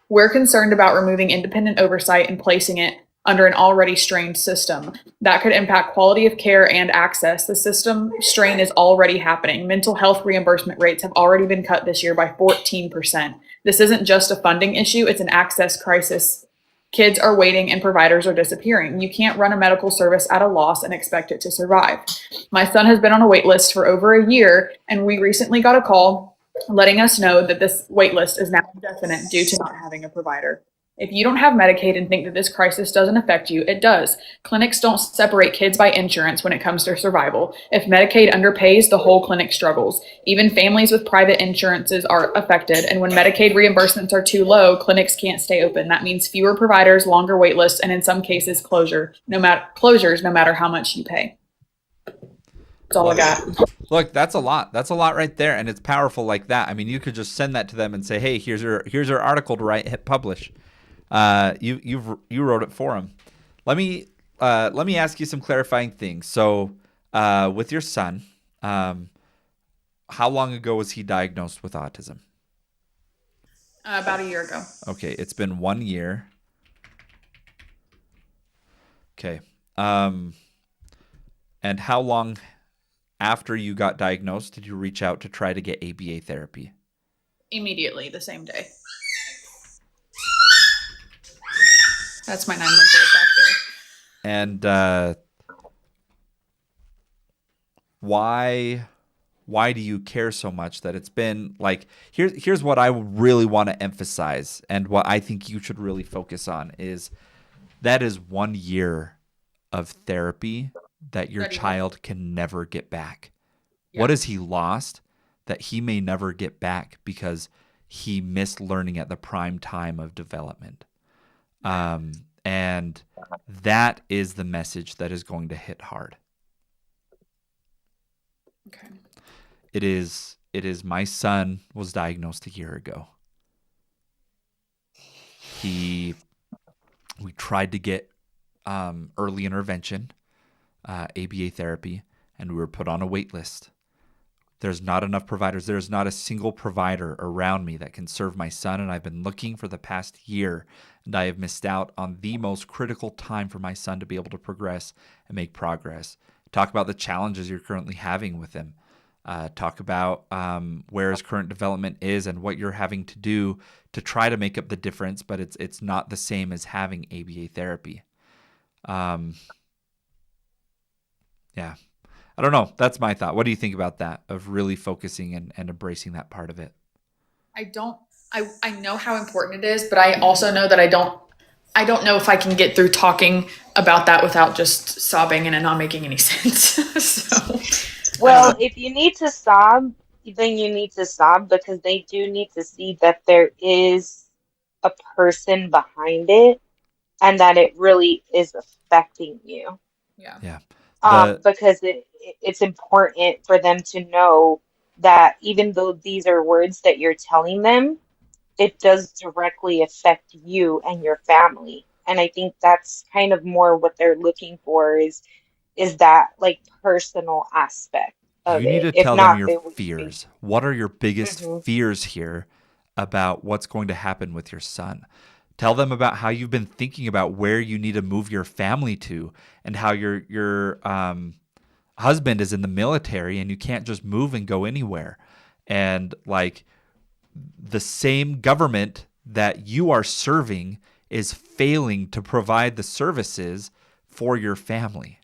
We're concerned about removing independent oversight and placing it under an already strained system. That could impact quality of care and access. The system strain is already happening. Mental health reimbursement rates have already been cut this year by 14%. This isn't just a funding issue, it's an access crisis. Kids are waiting and providers are disappearing. You can't run a medical service at a loss and expect it to survive. My son has been on a wait list for over a year, and we recently got a call letting us know that this wait list is now indefinite due to not having a provider. If you don't have Medicaid and think that this crisis doesn't affect you, it does. Clinics don't separate kids by insurance when it comes to survival. If Medicaid underpays, the whole clinic struggles. Even families with private insurances are affected, and when Medicaid reimbursements are too low, clinics can't stay open. That means fewer providers, longer wait lists, and in some cases, closures, no matter how much you pay. That's all I got. Look, that's a lot. That's a lot right there, and it's powerful like that. I mean, you could just send that to them and say, "Hey, here's your article to write. Hit publish." You wrote it for him. Let me ask you some clarifying things. So, with your son, how long ago was he diagnosed with autism? About a year ago. Okay, it's been 1 year. Okay. And how long after you got diagnosed did you reach out to try to get ABA therapy? Immediately, the same day. That's my 9-month-old back there. And why do you care so much that it's been like, here's what I really want to emphasize and what I think you should really focus on is that is 1 year of therapy that your child can never get back. Yeah. What has he lost that he may never get back because he missed learning at the prime time of development? And that is the message that is going to hit hard. Okay. It is my son was diagnosed a year ago. We tried to get early intervention, ABA therapy, and we were put on a wait list. There's not enough providers. There's not a single provider around me that can serve my son, and I've been looking for the past year, and I have missed out on the most critical time for my son to be able to progress and make progress. Talk about the challenges you're currently having with him. Talk about where his current development is and what you're having to do to try to make up the difference, but it's not the same as having ABA therapy. Yeah. I don't know. That's my thought. What do you think about that, of really focusing and embracing that part of it? I know how important it is, but I also know that I don't know if I can get through talking about that without just sobbing and it not making any sense. Well, if you need to sob, then you need to sob, because they do need to see that there is a person behind it and that it really is affecting you. Yeah. Yeah. Because it's important for them to know that even though these are words that you're telling them, it does directly affect you and your family. And I think that's kind of more what they're looking for is that like personal aspect of You need it. to If tell them not, your they would fears. What are your biggest Mhm. fears here about what's going to happen with your son? Tell them about how you've been thinking about where you need to move your family to, and how your husband is in the military and you can't just move and go anywhere. And like, the same government that you are serving is failing to provide the services for your family.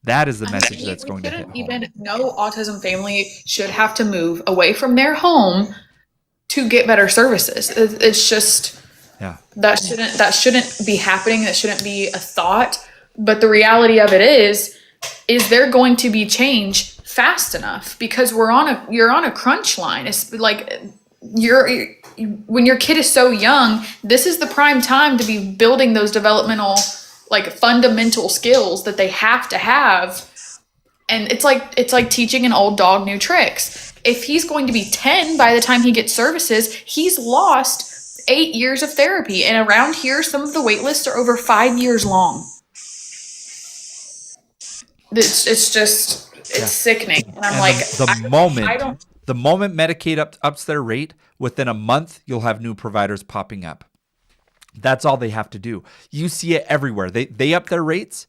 That is the message that's going to hit home. Even no autism family should have to move away from their home to get better services. It's just that shouldn't be happening. That shouldn't be a thought. But the reality of it is there going to be change fast enough? Because you're on a crunch line. It's like when your kid is so young, this is the prime time to be building those developmental, like, fundamental skills that they have to have. And it's like teaching an old dog new tricks. If he's going to be 10 by the time he gets services, he's lost 8 years of therapy. And around here, some of the wait lists are over 5 years long. It's sickening. And I'm like, the moment Medicaid ups their rate, within a month, you'll have new providers popping up. That's all they have to do. You see it everywhere. They up their rates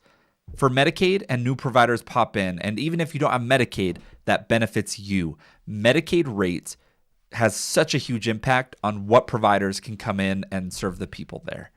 for Medicaid and new providers pop in. And even if you don't have Medicaid, that benefits you. Medicaid rates has such a huge impact on what providers can come in and serve the people there.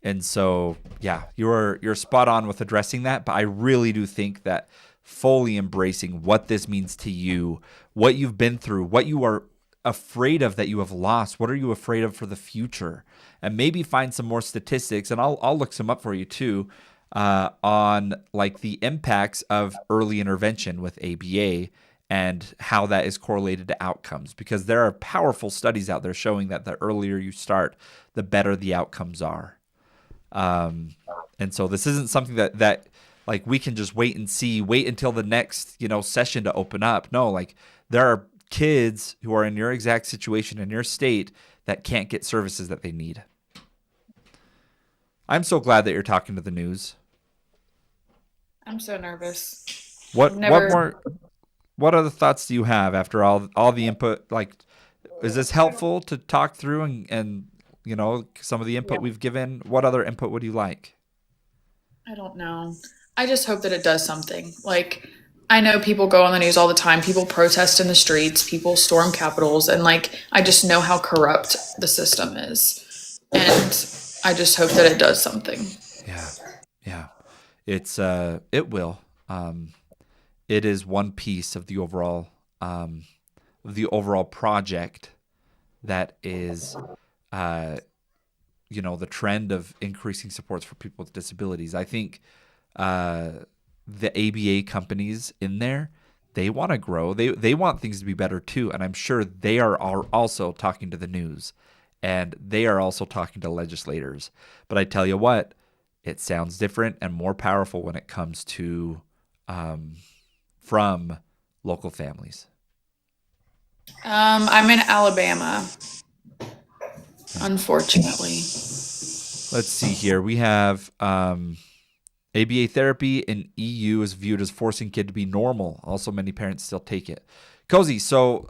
And so, yeah, you're spot on with addressing that. But I really do think that fully embracing what this means to you, what you've been through, what you are afraid of that you have lost, what are you afraid of for the future, and maybe find some more statistics, and I'll look some up for you too, on like the impacts of early intervention with ABA and how that is correlated to outcomes, because there are powerful studies out there showing that the earlier you start, the better the outcomes are. And so this isn't something that like we can just wait until the next, session to open up. No, like there are kids who are in your exact situation in your state that can't get services that they need. I'm so glad that you're talking to the news. I'm so nervous. What other thoughts do you have after all the input? Like, is this helpful to talk through and some of the input we've given? What other input would you like? I don't know. I just hope that it does something. Like, I know people go on the news all the time. People protest in the streets. People storm capitals. And I just know how corrupt the system is. And I just hope that it does something. Yeah. It will. It is one piece of the overall project that is, the trend of increasing supports for people with disabilities. I think the ABA companies in there, they want to grow. They want things to be better too. And I'm sure they are also talking to the news, and they are also talking to legislators. But I tell you what, it sounds different and more powerful when it comes to from local families? I'm in Alabama, unfortunately. Let's see here. We have ABA therapy in EU is viewed as forcing kid to be normal. Also, many parents still take it. Cozy, so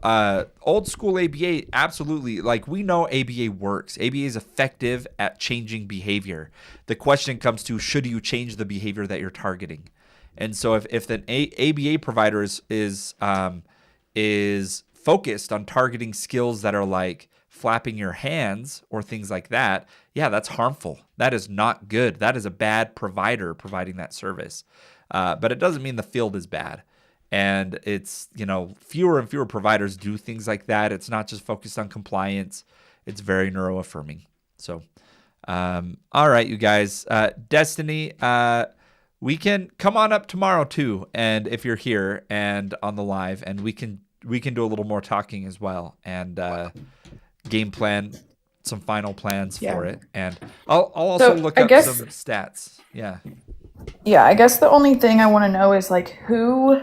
old school ABA, absolutely. Like, we know ABA works. ABA is effective at changing behavior. The question comes to, should you change the behavior that you're targeting? And so if the ABA provider is focused on targeting skills that are like flapping your hands or things like that, yeah, that's harmful. That is not good. That is a bad provider providing that service. But it doesn't mean the field is bad. And it's, fewer and fewer providers do things like that. It's not just focused on compliance. It's very neuroaffirming. So, all right, you guys. Destiny, we can come on up tomorrow too. And if you're here and on the live, and we can do a little more talking as well, and game plan, some final plans for it. And I'll also look up some stats. Yeah. Yeah, I guess the only thing I want to know is like who,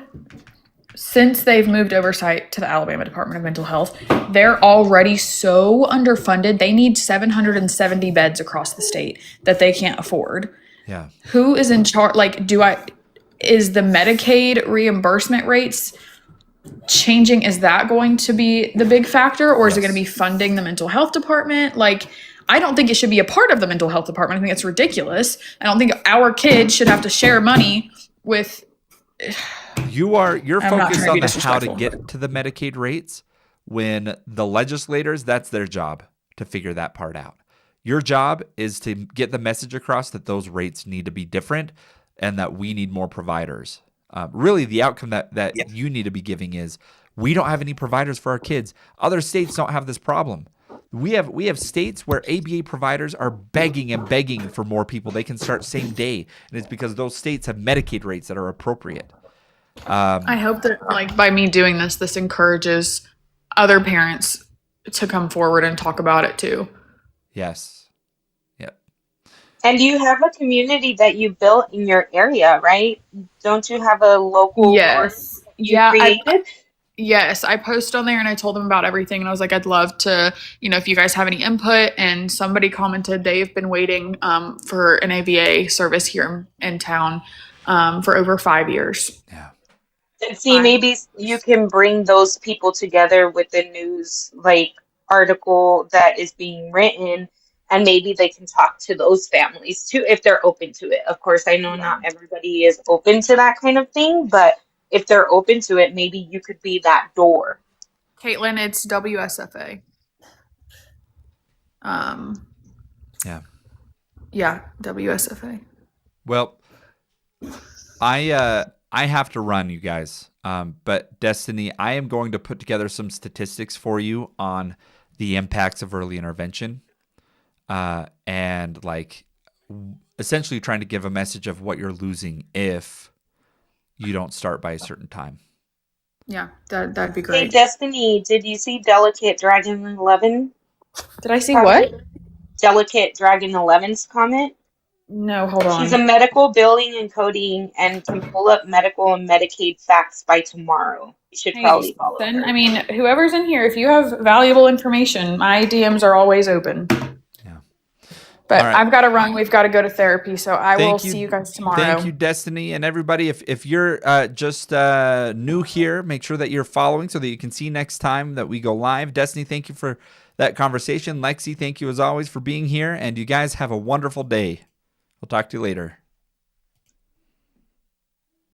since they've moved oversight to the Alabama Department of Mental Health, they're already so underfunded. They need 770 beds across the state that they can't afford. Yeah. Who is in charge? Like, is the Medicaid reimbursement rates changing? Is that going to be the big factor, or is it going to be funding the mental health department? Like, I don't think it should be a part of the mental health department. I think it's ridiculous. I don't think our kids should have to share money with. You're focused on how to get to the Medicaid rates, when the legislators, that's their job to figure that part out. Your job is to get the message across that those rates need to be different and that we need more providers. Really, the outcome that you need to be giving is, we don't have any providers for our kids. Other states don't have this problem. We have states where ABA providers are begging and begging for more people. They can start same day, and it's because those states have Medicaid rates that are appropriate. I hope that, like, by me doing this encourages other parents to come forward and talk about it too. Yes. Yep. And you have a community that you built in your area, right? Don't you have a local Yes. org you created? Yes, I posted on there and I told them about everything, and I was like, I'd love to, if you guys have any input. And somebody commented they've been waiting for an ABA service here in town for over 5 years. Yeah. And see, maybe you can bring those people together with the news article that is being written, and maybe they can talk to those families too if they're open to it. Of course, I know not everybody is open to that kind of thing, but if they're open to it, maybe you could be that door. Caitlin, it's WSFA. Yeah, WSFA. Well, I have to run, you guys. But Destiny, I am going to put together some statistics for you on the impacts of early intervention, and essentially trying to give a message of what you're losing if you don't start by a certain time. Yeah, that'd be great. Hey, Destiny, did you see Delicate Dragon 11? Did I see what? Delicate Dragon 11's comment? No, hold on. She's a medical billing and coding and can pull up medical and Medicaid facts by tomorrow. You should probably follow her. I mean, whoever's in here, if you have valuable information, my DMs are always open. Yeah. But right. I've got to run. We've got to go to therapy. So I will see you guys tomorrow. Thank you, Destiny. And everybody, if you're just new here, make sure that you're following so that you can see next time that we go live. Destiny, thank you for that conversation. Lexi, thank you as always for being here. And you guys have a wonderful day. We'll talk to you later.